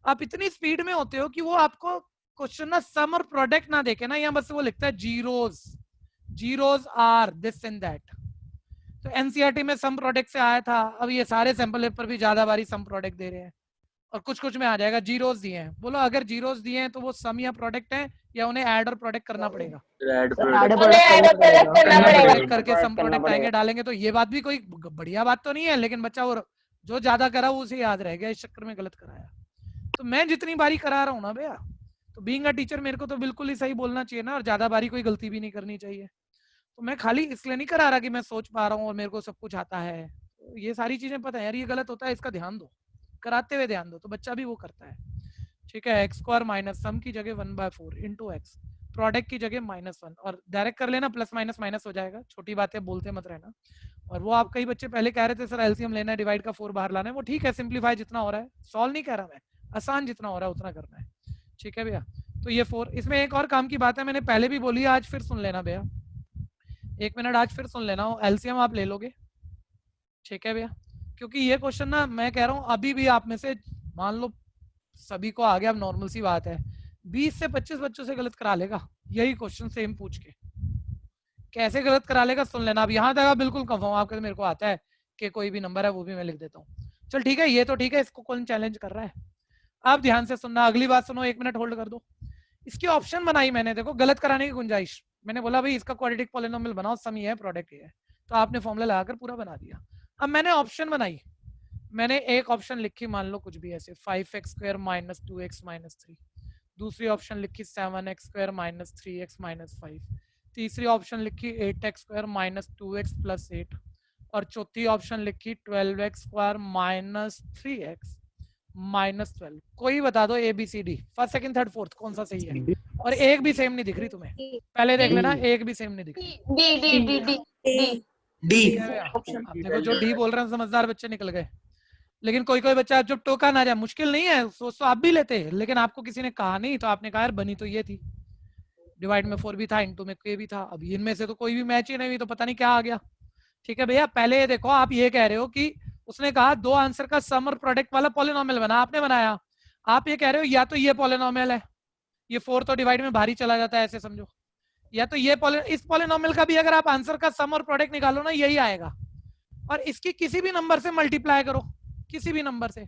[SPEAKER 2] आप इतनी स्पीड में होते हो कि वो आपको क्वेश्चन ना सम और प्रोडक्ट ना देखे ना, यहाँ बस वो लिखता है zeros are this and that. तो एनसीईआरटी में सम प्रोडक्ट से आया था, अब ये सारे सैंपल पेपर भी ज्यादा बारी सम प्रोडक्ट दे रहे हैं, और कुछ में आ जाएगा जीरोज दिए हैं। बोलो अगर जीरोज दिए हैं तो वो सम या प्रोडक्ट है, या उन्हें ऐड और प्रोडक्ट करना पड़ेगा?
[SPEAKER 9] ऐड
[SPEAKER 2] करके सम प्रोडक्ट आएंगे डालेंगे। तो ये बात भी कोई बढ़िया बात तो नहीं है, लेकिन बच्चा वो जो ज्यादा करा वो उसे याद रह गया, इस चक्कर में गलत कराया। तो मैं जितनी बारी करा रहा हूँ ना भैया, तो बीइंग अ टीचर मेरे को तो बिल्कुल ही सही बोलना चाहिए ना, और ज्यादा बारी कोई गलती भी नहीं करनी चाहिए। तो मैं खाली इसलिए नहीं करा रहा कि मैं सोच पा रहा हूँ और मेरे को सब कुछ आता है, तो ये सारी चीजें पता है यार, ये गलत होता है, इसका ध्यान दो, कराते हुए ध्यान दो, तो बच्चा भी वो करता है। ठीक है एक्स स्क्वायर माइनस सम की जगह 1/4 इंटू एक्स, प्रोडक्ट की जगह -1, और डायरेक्ट कर लेना, प्लस माइनस माइनस हो जाएगा, छोटी बातें बोलते मत रहना। और वो आप कई बच्चे पहले कह रहे थे सर एलसीएम लेना है, डिवाइड का 4 बाहर लाना है, वो ठीक है, सिंप्लीफाई जितना हो रहा है, सॉल्व नहीं कह रहा मैं, आसान जितना हो रहा है उतना करना है। ठीक है भैया, तो ये 4, इसमें एक और काम की बात है, मैंने पहले भी बोली, आज फिर सुन लेना भैया। 1 मिनट आज फिर सुन लेना, एलसीएम आप ले लोगे, ठीक है भैया, क्योंकि ये क्वेश्चन ना मैं कह रहा हूँ अभी भी आप में से मान लो सभी को आ गया, अब नॉर्मल सी बात है 20 से 25 बच्चों से गलत करा लेगा यही क्वेश्चन सेम पूछ के। कैसे गलत करा लेगा सुन लेना। अब यहाँ तक बिल्कुल कंफर्म आपके, मेरे को आता है कि कोई भी नंबर है वो भी मैं लिख देता हूँ। चल ठीक है, ये तो ठीक है, इसको कौन चैलेंज कर रहा है। आप ध्यान से सुनना, अगली बात सुनो, 1 मिनट होल्ड कर दो। इसकी ऑप्शन बनाई मैंने, देखो गलत कराने की गुंजाइश, मैंने बोला भाई इसका क्वाड्रेटिक पॉलिनोमियल बनाओ, सम ये है प्रोडक्ट ये है, तो आपने फॉर्मूला लगाकर पूरा बना दिया। अब मैंने ऑप्शन बनाई, मैंने एक ऑप्शन लिखी मान लो कुछ भी ऐसे 5x square minus 2x minus 3, दूसरी ऑप्शन लिखी 7x square minus 3x minus 5, तीसरी ऑप्शन लिखी 8x square minus 2x plus 8, और चौथी ऑप्शन लिखी 12x square minus 3x minus 12। कोई बता दो A B C D, first second third fourth कौन सा सही है। और एक भी सेम नहीं दिख रही तुम्हें, पहले देख लेना, एक भी सेम नहीं दिख रही।
[SPEAKER 1] D D D D D
[SPEAKER 3] D.
[SPEAKER 2] अब देखो जो डी बोल रहे हैं समझदार बच्चे निकल गए, लेकिन कोई कोई बच्चा जब टोका ना जाए, मुश्किल नहीं है, सोच तो आप भी लेते, लेकिन आपको किसी ने कहा नहीं तो आपने कहा यार बनी तो ये थी, डिवाइड में 4 भी था, इनटू में के भी था, अब इनमें से तो कोई भी मैच ही नहीं हुई तो पता नहीं क्या आ गया। ठीक है भैया, पहले ये देखो, आप ये कह रहे हो कि उसने कहा दो आंसर का सम और प्रोडक्ट वाला पॉलिनोमियल बना, आपने बनाया, आप ये कह रहे हो या तो ये पॉलिनोमियल है, ये 4 तो डिवाइड में भारी चला जाता है ऐसे समझो, या तो ये इस पॉलिनोमियल का भी अगर आप आंसर का सम और प्रोडक्ट निकालो ना यही आएगा, और इसकी किसी भी नंबर से मल्टीप्लाई करो, किसी भी नंबर से,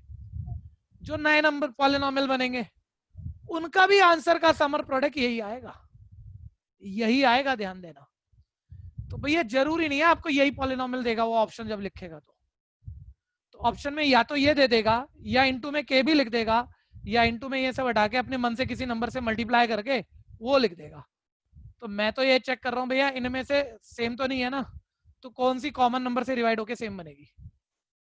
[SPEAKER 2] जो नए नंबर पॉलिनोमियल बनेंगे उनका भी आंसर का सम और प्रोडक्ट यही आएगा, यही आएगा, ध्यान देना। तो भैया जरूरी नहीं है आपको यही पॉलिनोमियल देगा वो ऑप्शन जब लिखेगा, तो ऑप्शन में या तो ये दे देगा या इनटू में के भी लिख देगा, या इनटू में ये सब हटा के अपने मन से किसी नंबर से मल्टीप्लाई करके वो लिख देगा। तो मैं तो ये चेक कर रहा हूँ भैया इनमें से सेम तो नहीं है ना, तो कौन सी कॉमन नंबर से डिवाइड होके सेम बनेगी।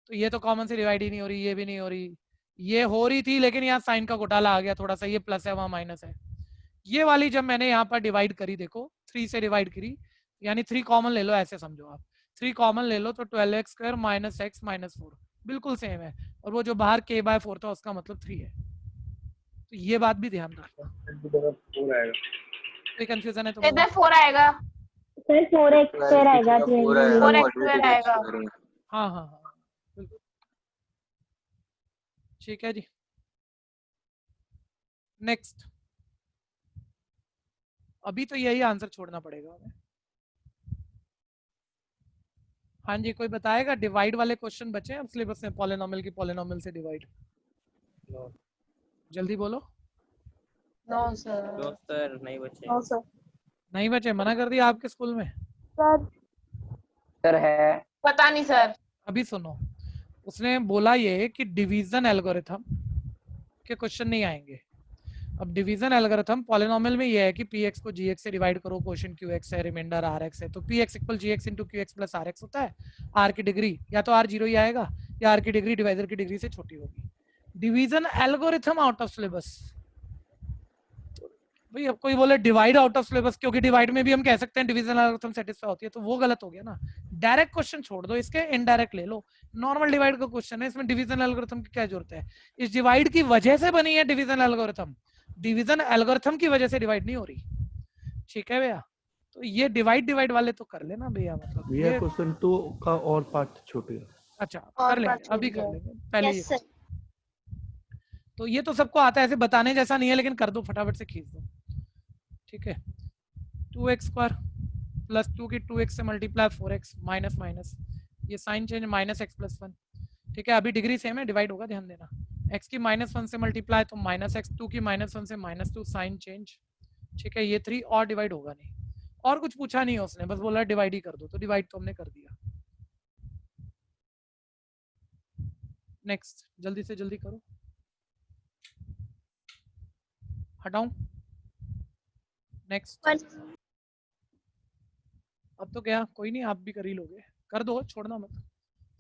[SPEAKER 2] तो ये तो कॉमन से डिवाइड ही नहीं हो रही, ये भी नहीं हो रही, ये हो रही थी लेकिन यहाँ साइन का घोटाला आ गया थोड़ा सा, ये प्लस है वहां माइनस है। ये वाली जब मैंने यहाँ पर डिवाइड करी, देखो 3 से डिवाइड करी, यानी 3 कॉमन ले लो, ऐसे समझो आप 3 कॉमन ले लो तो 12x square minus x minus 4 बिल्कुल सेम है, और वो जो बाहर k/4 था उसका मतलब 3 है। तो ये बात भी ध्यान रखना, कोई कंफ्यूजन है तो
[SPEAKER 1] इधर 4 आएगा,
[SPEAKER 4] सर 4x स्क्वायर आएगा,
[SPEAKER 1] 4x स्क्वायर आएगा।
[SPEAKER 2] हाँ हाँ हाँ बिल्कुल ठीक है जी। नेक्स्ट, अभी तो यही आंसर छोड़ना पड़ेगा हमें। हाँ जी, कोई बताएगा डिवाइड वाले क्वेश्चन बचे अब सिलेबस में, पॉलिनोमियल की पॉलिनोमियल से डिवाइड, जल्दी बोलो।
[SPEAKER 1] नो सर,
[SPEAKER 5] नहीं बचे।
[SPEAKER 8] No sir.
[SPEAKER 2] नहीं बचे, मना कर दिया आपके स्कूल में।
[SPEAKER 6] सर है,
[SPEAKER 1] पता नहीं सर।
[SPEAKER 2] अभी सुनो, उसने बोला ये कि डिवीजन एल्गोरिथम के क्वेश्चन नहीं आएंगे। अब डिवीजन एल्गोरिथम पॉलिनोमियल में ये है कि px को gx से डिवाइड करो, क्वोशिएंट qx है, रिमाइंडर rx है, तो px equal gx into qx plus rx होता है। r की डिग्री या तो r 0 ही आएगा या r की डिग्री डिवाइजर की डिग्री से छोटी होगी। Division algorithm out of syllabus, भाई अब कोई बोले डिवाइड आउट ऑफ सिलेबस, क्योंकि डिवाइड में भी हम कह सकते हैं डिवीजन एल्गोरिथम सेटिस्फाई होती है, तो वो गलत हो गया ना। डायरेक्ट क्वेश्चन छोड़ दो इसके, इनडायरेक्ट ले लो। नॉर्मल डिवाइड का क्वेश्चन है, इसमें डिवीजन एल्गोरिथम की क्या जरूरत है। इस डिवाइड की वजह से बनी है डिवीजन एल्गोरिथम, डिवीजन एल्गोरिथम की वजह से डिवाइड नहीं हो रही। ठीक है भैया, तो ये डिवाइड वाले तो कर लेना भैया, मतलब ये
[SPEAKER 3] क्वेश्चन 2 का और पार्ट छूटेगा।
[SPEAKER 2] अच्छा कर लेंगे, अभी कर लेंगे पहले
[SPEAKER 1] यस
[SPEAKER 2] ये।
[SPEAKER 1] सर।
[SPEAKER 2] तो ये तो सबको आता है, ऐसे बताने जैसा नहीं है, लेकिन कर दो फटाफट से, खींच दो। ठीक है, 2x स्क्वायर प्लस 2 की 2x से मल्टीप्लाई 4x माइनस माइनस, ये sign change minus x plus 1। ठीक है, अभी डिग्री सेम है, डिवाइड होगा, ध्यान देना। x की -1 से मल्टीप्लाई तो माइनस x, 2 की -1 से -2 साइन चेंज। ठीक है, ये 3 और डिवाइड होगा नहीं, और कुछ पूछा नहीं है उसने, बस बोला डिवाइड ही कर दो, तो डिवाइड तो हमने कर दिया। नेक्स्ट, जल्दी से जल्दी करो, हटाऊं। नेक्स्ट, अब तो क्या, कोई नहीं, आप भी कर ही लोगे, कर दो, छोड़ना मत।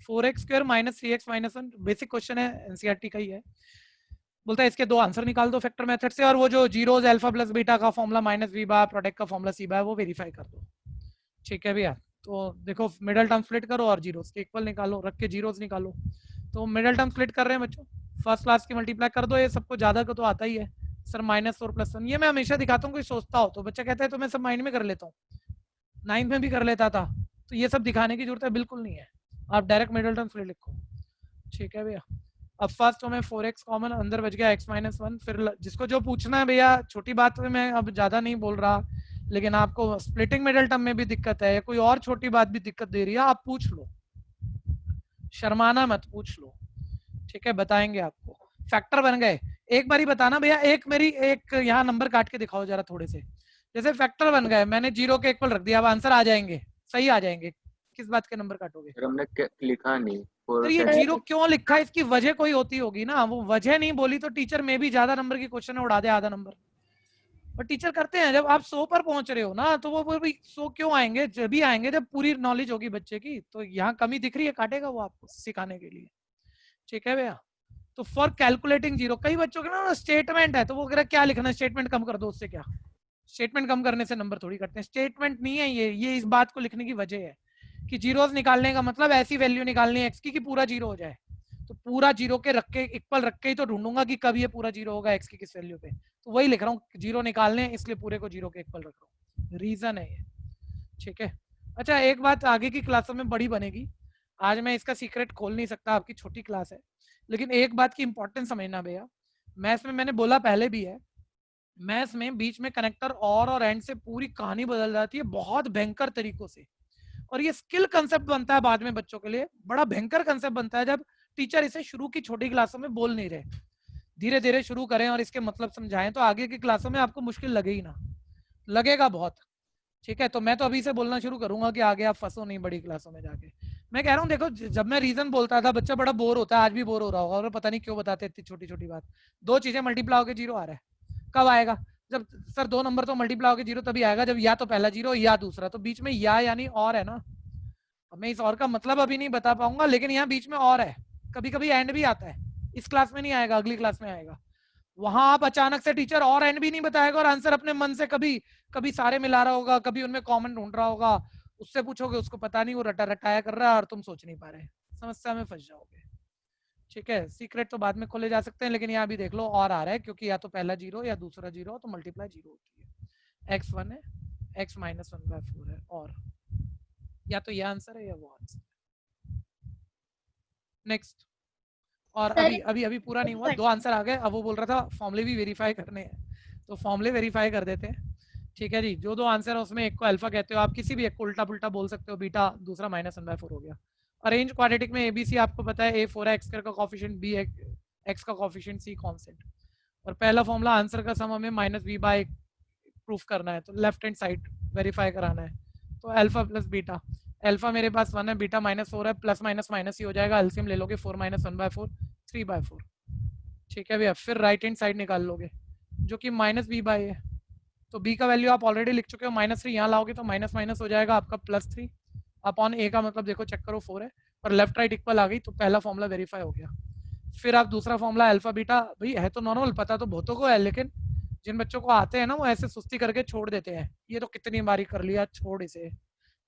[SPEAKER 2] 4x square minus 3x minus 1 basic question है, एनसीईआरटी का ही है। बोलता है इसके 2 आंसर निकाल दो फैक्टर मेथड से, और वो जो जीरोस अल्फा प्लस बीटा का फॉर्मूला माइनस v बार प्रोडक्ट का फॉर्मूला c बार वो वेरीफाई कर दो। ठीक है भैया, तो देखो मिडिल टर्म स्प्लिट करो और जीरोस के इक्वल निकालो, रख के जीरोस निकालो। तो मिडिल टर्म स्प्लिट कर रहे हैं बच्चों, फर्स्ट क्लास की मल्टीप्लाई कर दो, ये सबको ज्यादा का तो आता ही है सर, -4 + 1। ये मैं हमेशा दिखाता हूँ, कोई सोचता हो तो बच्चा कहता है तो मैं सब माइंड में कर लेता हूँ, 9th में भी कर लेता था, तो ये सब दिखाने की जरूरत है बिल्कुल नहीं है, आप डायरेक्ट मिडिल टर्म फिर लिखो। ठीक है भैया, अब फर्स्ट में 4x कॉमन, अंदर बच गया x-1, फिर जिसको जो पूछना है भैया, छोटी बात में मैं अब ज्यादा नहीं बोल रहा, लेकिन आपको स्प्लिटिंग मिडिल टर्म में भी दिक्कत है या कोई और छोटी बात भी दिक्कत दे रही है, आप पूछ लो, शर्माना मत, पूछ लो। ठीक है, बताएंगे आपको। फैक्टर बन गए, एक बार ही बताना भैया, एक यहाँ नंबर काट के दिखाओ जरा थोड़े से। जैसे फैक्टर बन गए, मैंने 0 के इक्वल रख दिया, अब आंसर आ जाएंगे, सही आ जाएंगे। किस बात के नंबर काटोगे?
[SPEAKER 9] हमने लिखा नहीं।
[SPEAKER 2] तो ये 0 क्यों लिखा है, इसकी वजह कोई होती होगी ना, वो वजह नहीं बोली तो टीचर में भी ज्यादा नंबर की क्वेश्चन उड़ा दे, आधा नंबर। और टीचर करते हैं, जब आप 100 पर पहुंच रहे हो ना, तो वो भी 100 क्यों आएंगे, जब भी आएंगे जब पूरी नॉलेज होगी बच्चे की। तो यहाँ कमी दिख रही है, काटेगा वो आपको सिखाने के लिए। ठीक है भैया, तो फॉर कैलकुलेटिंग 0, कई बच्चों के ना स्टेटमेंट है, तो वो कह रहा क्या लिखना है, स्टेटमेंट कम कर दो, उससे क्या, स्टेटमेंट कम करने से नंबर थोड़ी कटते हैं, स्टेटमेंट नहीं है ये इस बात को लिखने की वजह है कि जीरोस निकालने का मतलब ऐसी वैल्यू निकालनी है एक्स की कि पूरा 0 हो जाए। तो पूरा 0 के रख के इक्वल रख के ही तो ढूंढूंगा कि कब ये पूरा 0 होगा एक्स की किस वैल्यू पे, तो वही लिख रहा हूँ, 0 निकालने इसलिए पूरे को 0 के इक्वल रख रहा हूँ, रीजन है ये। ठीक है, अच्छा एक बात आगे की क्लासों में बड़ी बनेगी, आज मैं इसका सीक्रेट खोल नहीं सकता, आपकी छोटी क्लास है, लेकिन एक बात की इंपॉर्टेंस समझना भैया, मैथ्स में मैंने बोला पहले भी है, मैथ्स में बीच में कनेक्टर और एंड से पूरी कहानी बदल जाती है बहुत भयंकर तरीकों से, और ये स्किल कंसेप्ट बनता है बाद में बच्चों के लिए, बड़ा भयंकर कंसेप्ट बनता है जब टीचर इसे शुरू की छोटी क्लासों में बोल नहीं रहे, धीरे धीरे शुरू करें और इसके मतलब समझाएं, तो आगे की क्लासों में आपको मुश्किल लगे ही ना, लगेगा बहुत। ठीक है, तो मैं तो अभी से बोलना शुरू करूंगा कि आगे आप फंसो नहीं बड़ी क्लासों में जाके। मैं कह रहा हूँ देखो, जब मैं रीजन बोलता था बच्चा बड़ा बोर होता है, आज भी बोर हो रहा होगा, और पता नहीं क्यों बताते इतनी छोटी छोटी बात, 2 चीजें मल्टीप्लाई होकर 0 आ रहा है, कब आएगा, जब सर 2 नंबर तो मल्टीप्लाई होकर 0 तभी आएगा जब या तो पहला 0 या दूसरा, तो बीच में या यानी और है ना, अब मैं इस और का मतलब अभी नहीं बता पाऊंगा, लेकिन यहाँ बीच में और है, कभी कभी एंड भी आता है, इस क्लास में नहीं आएगा, अगली क्लास में आएगा, वहां आप अचानक से टीचर और एंड भी नहीं बताएगा और आंसर अपने मन से कभी कभी सारे मिला रहा होगा, कभी उनमें कॉमन ढूंढ रहा होगा, उससे पूछोगे उसको पता नहीं, वो रटाया कर रहा है और तुम सोच नहीं पा रहे, समस्या में फंस जाओगे। ठीक है, सीक्रेट तो बाद में खोले जा सकते हैं, लेकिन यहाँ भी देख लो और आ रहा है, क्योंकि या तो पहला 0 या दूसरा 0 तो मल्टीप्लाई 0 होती है, x1 है, x-1/4 है, और या तो यह आंसर है या वो आंसर है। नेक्स्ट, और अभी पूरा नहीं हुआ, 2 आंसर आ गए, अब वो बोल रहा था फॉर्मूले भी वेरीफाई करने हैं, तो फॉर्मूले वेरीफाई कर देते हैं। ठीक है जी, जो 2 आंसर है उसमें एक को अल्फा कहते हो आप, किसी भी एक को उल्टा पुल्टा बोल सकते हो, बीटा, दूसरा -1/4 हो गया। अरेंज क्वाड्रेटिक में एबीसी आपको पता है, a4 है, x का कोफिशिएंट b है, x का कोफिशिएंट c कांस्टेंट, और पहला फॉर्मूला आंसर का सम हमें -b/, प्रूफ करना है, तो लेफ्ट हैंड साइड वेरीफाई कराना है, तो अल्फा प्लस बीटा, अल्फा मेरे पास 1 है, बीटा -4 है, प्लस माइनस माइनस ही हो जाएगा, एलसीएम ले लोगे 4 - 1/4 3/4। ठीक है भैया, फिर राइट हैंड साइड निकाल लोगे जो कि -b/a है, तो b का वैल्यू आप ऑलरेडी लिख चुके हो, -3 यहाँ लाओगे तो माइनस माइनस हो जाएगा आपका +3 अपॉन a का मतलब देखो चेक करो 4 है, और लेफ्ट राइट इक्वल आ गई, तो पहला फॉर्मूला वेरीफाई हो गया। फिर आप दूसरा फॉर्मूला अल्फा बीटा, भाई है तो नॉर्मल, पता तो बहुतों को है, लेकिन जिन बच्चों को आते हैं ना वो ऐसे सुस्ती करके छोड़ देते हैं, ये तो कितनी बारी कर लिया, छोड़ इसे।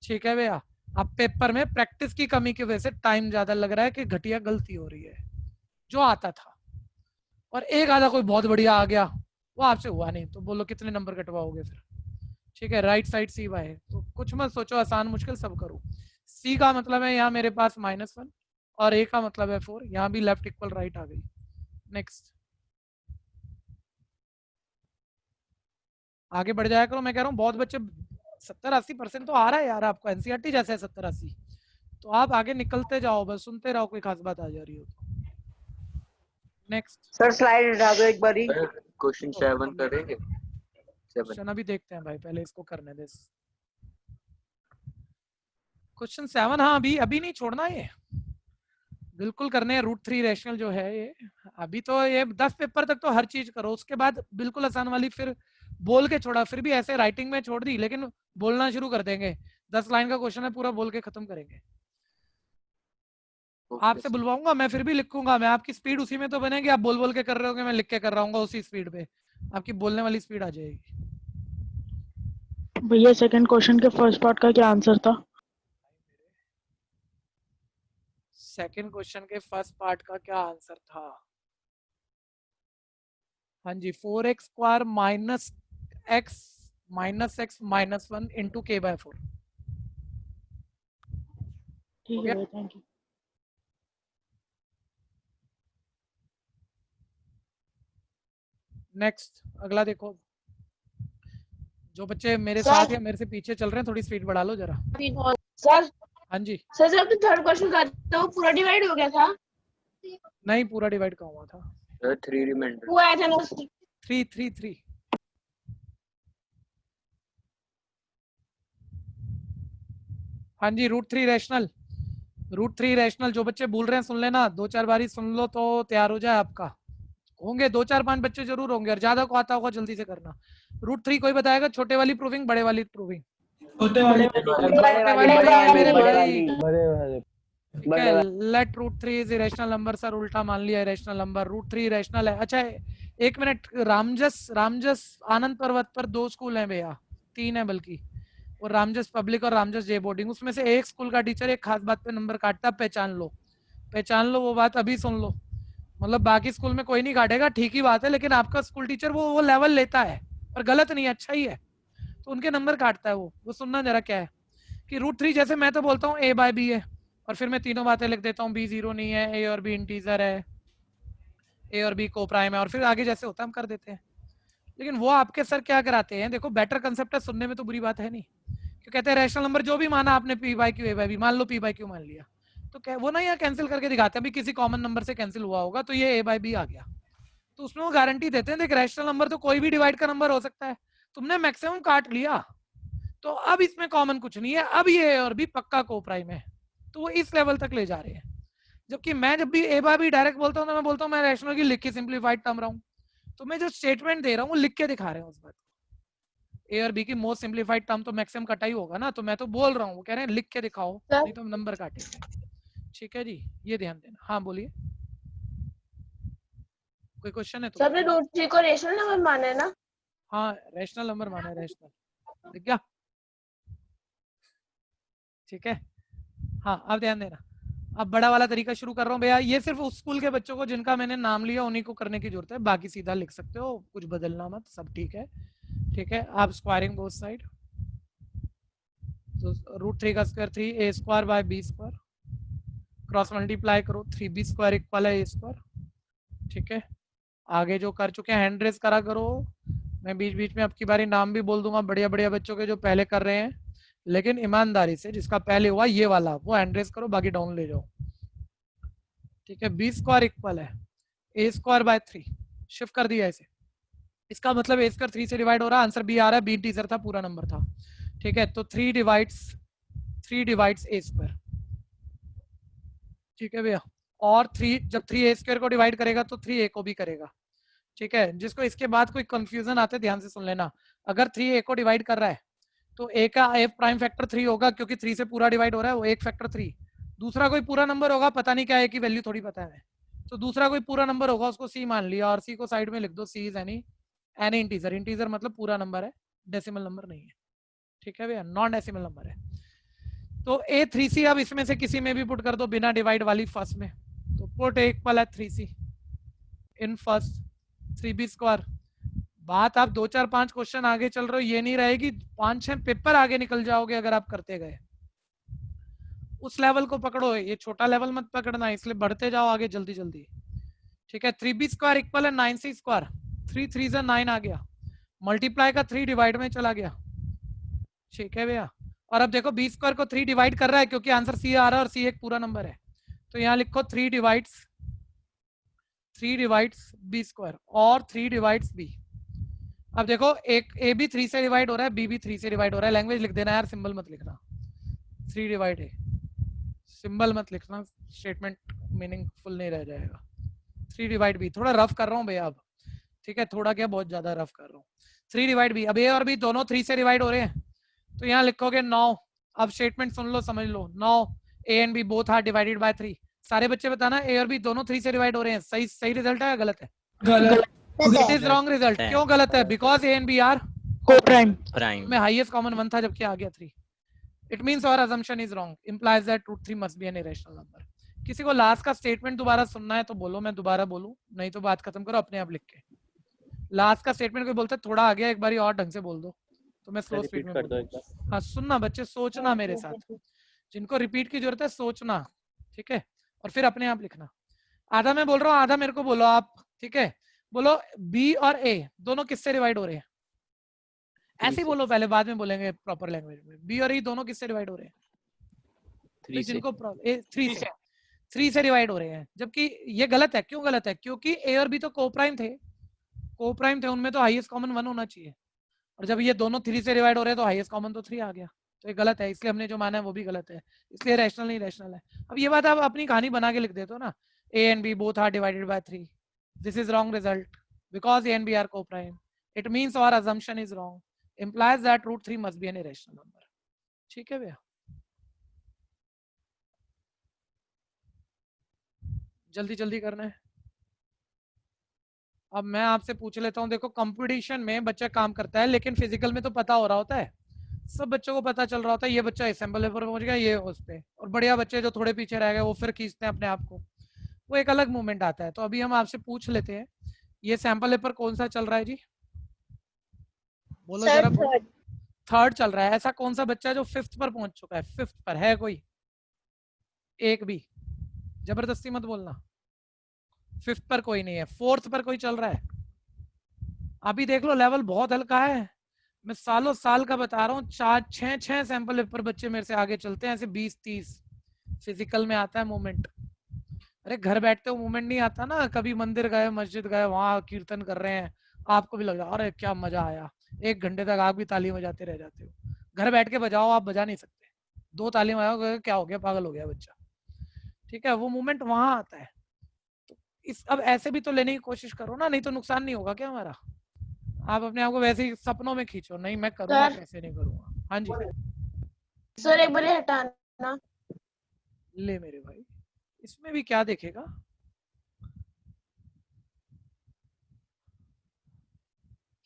[SPEAKER 2] ठीक है भैया, अब पेपर में प्रैक्टिस की कमी की वजह से टाइम ज्यादा लग रहा है कि घटिया गलती हो रही है, जो आता था, और एक आधा कोई बहुत बढ़िया आ गया, वो आपसे हुआ नहीं, तो बोलो कितने नंबर कटवाओगे फिर। ठीक है, राइट साइड सी बाय, तो कुछ मत सोचो, आसान मुश्किल सब करो। सी का मतलब है यहाँ मेरे पास -1 और a का मतलब है 4, यहाँ भी लेफ्ट इक्वल राइट आ गई। नेक्स्ट, आगे बढ़ जाया करो, मैं कह रहा हूँ बहुत बच्चे 70-80% तो आ रहा है यार आपको, एनसीईआरटी जैसे है 70-80, तो आप आगे निकलते जाओ, बस सुनते रहो, कोई खास बात आ जा रही हो तो। नेक्स्ट
[SPEAKER 10] सर स्लाइड हटा दो एक बारी।
[SPEAKER 9] क्वेश्चन 7 करेंगे, 7
[SPEAKER 2] क्वेश्चन अभी देखते हैं भाई, पहले इसको करने दे। क्वेश्चन 7, हाँ अभी नहीं छोड़ना, ये बिल्कुल करने हैं, √3 रैशनल जो है ये, अभी तो ये 10 पेपर तक तो हर चीज करो, उसके बाद बिल्कुल आसान वाली फिर बोल के छोड़ा, फिर भी ऐसे राइटिंग में छोड़ दी, लेकिन बोलना शुरू कर देंगे, 10 लाइन का क्वेश्चन है, पूरा बोल के खत्म करेंगे। आपसे बुलवाऊंगा मैं, फिर भी लिखूंगा मैं, आपकी स्पीड उसी में तो बनेगी, आप बोल बोल के कर रहे होगे, मैं लिख के कर रहा हूँ उसी स्पीड पे, आपकी बोलने वाली स्पीड आ जाएगी।
[SPEAKER 8] भैया सेकंड क्वेश्चन के फर्स्ट पार्ट का क्या आंसर था?
[SPEAKER 2] सेकंड क्वेश्चन के फर्स्ट पार्ट का क्या आंसर था? हाँ जी, 4x² - x - x - 1 × k/4।
[SPEAKER 8] ठीक है भैया, थैंक यू।
[SPEAKER 2] नेक्स्ट अगला देखो, जो बच्चे मेरे
[SPEAKER 1] सर।
[SPEAKER 2] साथ या मेरे से पीछे चल रहे हैं थोड़ी स्पीड बढ़ा लो जरा।
[SPEAKER 1] सर
[SPEAKER 2] हाँ जी।
[SPEAKER 1] सर जब तो थर्ड क्वेश्चन का था वो पूरा डिवाइड हो गया था।
[SPEAKER 2] नहीं, पूरा डिवाइड कहाँ हुआ था?
[SPEAKER 9] Sir 3 remainder.
[SPEAKER 1] वो आया था ना उसमें।
[SPEAKER 2] 3 हाँ जी, √3 रैशनल। √3 रैशनल जो बच्चे भूल रहे हैं सुन लेना, 2-4 बारी सुन लो तो तैयार हो जाए आपका। होंगे 2-4-5 बच्चे जरूर होंगे, और ज्यादा को आता होगा जल्दी से करना। √3 कोई बताएगा? छोटे वाली प्रूविंग, बड़े वाली प्रूविंग?
[SPEAKER 3] छोटे वाले
[SPEAKER 2] छोटे वाली है मेरे भाई।
[SPEAKER 3] बड़े वाले
[SPEAKER 2] ठीक है, let √3 is irrational number. Sir उल्टा मान लिया इरेशनल नंबर, √3 इरेशनल है। अच्छा एक मिनट, रामजस आनंद पर्वत पर 2 स्कूल हैं भैया, 3 है बल्कि, और रामजस पब्लिक और रामजस जे बोर्डिंग। उसमें से एक स्कूल का टीचर एक खास बात पे नंबर काटता, पहचान लो वो बात अभी सुन लो। मतलब बाकी स्कूल में कोई नहीं काटेगा, ठीक ही बात है, लेकिन आपका स्कूल टीचर वो लेवल लेता है, और गलत नहीं है, अच्छा ही है, तो उनके नंबर काटता है वो सुनना जरा क्या है कि √3 जैसे मैं तो बोलता हूँ a/b है, और फिर मैं तीनों बातें लिख देता हूँ, b 0 नहीं है, a और b इंटीजर है, a और b को प्राइम है, और फिर आगे जैसे होता है हम कर देते हैं। लेकिन वो आपके सर क्या कराते हैं, देखो बेटर कंसेप्ट है, सुनने में तो बुरी बात है नहीं, क्यों कहते हैं रैशनल नंबर जो भी माना आपने p/q a/b, मान लो p/q मान लिया, तो क्या वो ना यहाँ कैंसिल करके दिखाते हैं, अभी किसी कॉमन नंबर से कैंसिल हुआ होगा तो ये a/b आ गया, तो उसमें वो गारंटी देते हैं, देख रैशनल नंबर तो कोई भी डिवाइड का नंबर हो सकता है, तुमने मैक्सिमम काट लिया, तो अब इसमें कॉमन कुछ नहीं है, अब ये और भी पक्का को प्राइम है, तो वो इस लेवल तक ले जा रहे हैं। जबकि मैं जब भी a/b डायरेक्ट बोलता हूँ तो मैं बोलता हूँ मैं रैशनल की लिख के सिंप्लीफाइड टर्म रहा हूँ, तो मैं जो स्टेटमेंट दे रहा हूँ लिख के दिखा रहे हैं उस बात को। a और b की मोस्ट सिंप्लीफाइड टर्म तो मैक्सिमम कटा ही होगा ना, तो मैं तो बोल रहा हूँ, वो कह रहे हैं लिख के दिखाओ, नहीं तो नंबर काटेंगे। ठीक है जी, ये ध्यान देना। हाँ बोलिए, कोई क्वेश्चन है तो?
[SPEAKER 1] सर ने √3 को रेशनल नंबर माना है ना?
[SPEAKER 2] हाँ रैशनल नंबर माना है, रैशनल दिख गया? ठीक है, हाँ अब ध्यान देना, अब बड़ा वाला तरीका शुरू कर रहा हूँ भैया, ये सिर्फ उस स्कूल के बच्चों को जिनका मैंने नाम लिया उन्हीं को करने की जरूरत है, बाकी सीधा लिख सकते हो, कुछ बदलना मत, सब ठीक है। ठीक है, आप स्क्वायरिंग बोथ साइड, तो √3 का square 3a² / b², cross multiply करो, 3b² इक्वल है a²। ठीक है, आगे जो कर चुके हैं हैंड रेस करा करो, मैं बीच बीच में आपकी बारी नाम भी बोल दूंगा बढ़िया बढ़िया बच्चों के जो पहले कर रहे हैं, लेकिन ईमानदारी से जिसका पहले हुआ ये वाला वो हैंड रेस करो, बाकी डाउन ले जाओ। ठीक है, b² इक्वल है a² / 3, शिफ्ट कर दिया इसे, इसका मतलब a² 3 से डिवाइड हो रहा है, आंसर b आ रहा है, b इंटीजर था, पूरा नंबर था। ठीक है, तो 3 डिवाइड्स a²। ठीक है भैया, और 3 जब 3a² को डिवाइड करेगा तो 3a को भी करेगा। ठीक है, जिसको इसके बाद कोई कंफ्यूजन आते ध्यान से सुन लेना, अगर 3a को डिवाइड कर रहा है तो a का f प्राइम फैक्टर 3 होगा, क्योंकि 3 से पूरा डिवाइड हो रहा है, वो 1 फैक्टर 3। दूसरा कोई पूरा नंबर होगा, पता नहीं क्या है की वैल्यू थोड़ी पता है, तो दूसरा कोई पूरा नंबर होगा उसको c मान लिया, और c को साइड में लिख दो, c is any integer, integer मतलब पूरा नंबर है, डेसिमल नंबर नहीं है। ठीक है भैया, नॉन डेसिमल नंबर है। तो a3c अब इसमें से किसी में भी पुट कर दो बिना डिवाइड वाली फर्स्ट में, तो पुट a इक्वल है 3c इन फर्स्ट 3b²। बात आप 2-4-5 क्वेश्चन आगे चल रहे हो, ये नहीं रहेगी 5-6 पेपर आगे निकल जाओगे अगर आप करते गए, उस लेवल को पकड़ो, ये छोटा लेवल मत पकड़ना, इसलिए बढ़ते जाओ आगे जल्दी जल्दी। ठीक है, 3b² इक्वल है 9c², 3 3 से 9 आ गया, मल्टीप्लाई का 3 डिवाइड में चला गया। ठीक है भैया, और अब देखो b² को 3 डिवाइड कर रहा है, क्योंकि आंसर c आ रहा है और c एक पूरा नंबर है, तो यहाँ लिखो 3 डिवाइड्स b² और 3 डिवाइड्स b। अब देखो एक a भी 3 से डिवाइड हो रहा है, b भी 3 से डिवाइड हो रहा है, लैंग्वेज लिख देना यार, सिंबल मत लिखना, 3 डिवाइड a, सिंबल मत लिखना, स्टेटमेंट मीनिंगफुल नहीं रह जाएगा। 3 डिवाइड b, थोड़ा रफ कर रहा हूँ भैया अब, ठीक है, थोड़ा क्या बहुत ज्यादा रफ कर रहा हूँ। 3 डिवाइड b, अब a और b दोनों 3 से डिवाइड हो रहे हैं, तो यहाँ लिखोगे 9। अब स्टेटमेंट सुन लो समझ लो, 9 a and b both are divided by 3। सारे बच्चे बताना a और b दोनों 3 से डिवाइड हो रहे हैं, सही रिजल्ट है या गलत है? It is wrong result. क्यों गलत है? Because a and b are
[SPEAKER 5] prime
[SPEAKER 2] में हाईएस्ट कॉमन 1 था, जबकि आ गया 3। It means our assumption is wrong, implies that √3 must be an irrational number। किसी को लास्ट का स्टेटमेंट दोबारा सुनना है तो बोलो, मैं दोबारा बोलूं, नहीं तो बात खत्म करो अपने आप लिख के। लास्ट का स्टेटमेंट कोई बोलता है थोड़ा आ गया, एक बारी और ढंग से बोल दो, तो मैं स्लो स्पीड में बोल दूं। हाँ सुनना बच्चे, सोचना मेरे साथ। जिनको रिपीट की जरूरत है सोचना, ठीक है, और फिर अपने आप लिखना। आधा मैं बोल रहा हूँ, आधा मेरे को बोलो आप, ठीक है। बोलो बी और ए दोनों किससे डिवाइड हो रहे हैं? ऐसे ही बोलो पहले, बाद में बोलेंगे प्रॉपर लैंग्वेज में। बी और ए दोनों किससे डिवाइड हो रहे हैं?
[SPEAKER 5] 3 से।
[SPEAKER 2] जिनको 3 से डिवाइड हो रहे हैं, जबकि ये गलत है। क्यों गलत है? क्योंकि ए और बी तो कोप्राइम थे, उनमें तो हाईएस्ट कॉमन 1 होना चाहिए, और जब ये दोनों 3 से डिवाइड हो रहे हैं तो हाईएस्ट कॉमन तो 3 आ गया। तो ये गलत है, इसलिए हमने जो माना है वो भी गलत है, इसलिए रैशनल नहीं रैशनल है। अब ये बात आप अपनी कहानी बना के लिख देते हो ना, A and B both are divided by 3, this is wrong result because A and B are coprime, it means our assumption is wrong, implies that root 3 must be an irrational number। ठीक है भैया, जल्दी जल्दी करना है। अब मैं आपसे पूछ लेता हूँ, देखो कंपटीशन में बच्चा काम करता है, लेकिन फिजिकल में तो पता हो रहा होता है, सब बच्चों को पता चल रहा होता है ये बच्चा असेंबली पर पहुंच गया, ये उस पे, और बढ़िया बच्चे जो थोड़े पीछे रह गए वो फिर खींचते हैं अपने आप को, वो एक अलग मूवमेंट आता है। तो अभी हम आपसे पूछ लेते हैं, ये सैंपल पेपर कौन सा चल रहा है जी? बोलो जरा। थर्ड चल रहा है। ऐसा कौन सा बच्चा जो 5th पर पहुंच चुका है? 5th पर है कोई? एक भी, जबरदस्ती मत बोलना। 5th पर कोई नहीं है, 4th पर कोई चल रहा है? अभी देख लो लेवल बहुत हल्का है, मैं सालों साल का बता रहा हूँ, 4-6 सैंपल पेपर बच्चे मेरे से आगे चलते हैं, ऐसे 20-30 फिजिकल में आता है मूवमेंट। अरे घर बैठते हो मूवमेंट नहीं आता ना, कभी मंदिर गए, मस्जिद गए, वहां कीर्तन कर रहे हैं, आपको भी लग रहा है अरे क्या मजा आया, 1 घंटे तक आप भी ताली बजाते रह जाते हो। घर बैठ के बजाओ, आप बजा नहीं सकते, 2 ताली बजाओ क्या हो गया, पागल हो गया बच्चा, ठीक है, वो मूवमेंट वहां आता है। तो अब ऐसे भी तो लेने की कोशिश करो ना, नहीं तो नुकसान नहीं होगा क्या हमारा? आप अपने आप को वैसे ही सपनों में खींचो, नहीं मैं करूंगा, कैसे नहीं करूंगा। हाँ जी
[SPEAKER 1] सर एक बार हटाना।
[SPEAKER 2] ले मेरे भाई, इसमें भी क्या देखेगा?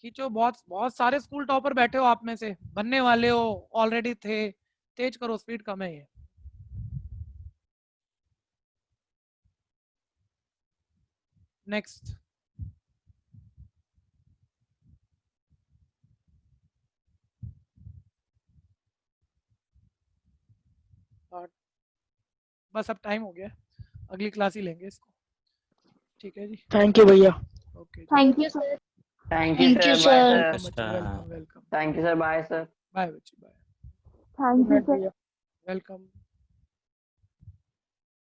[SPEAKER 2] खींचो, बहुत बहुत सारे स्कूल टॉपर बैठे हो आप में से, बनने वाले हो, ऑलरेडी थे, तेज करो, स्पीड कम है ये। नेक्स्ट, बस अब टाइम हो गया, अगली क्लास ही लेंगे इसको, ठीक है जी।
[SPEAKER 8] थैंक यू भैया।
[SPEAKER 2] Okay,
[SPEAKER 1] thank you sir.
[SPEAKER 6] Thank you sir, bye sir.
[SPEAKER 2] Welcome welcome,
[SPEAKER 6] thank you sir, bye sir.
[SPEAKER 2] Bye बच्चे, bye,
[SPEAKER 4] thank you sir.
[SPEAKER 2] Welcome.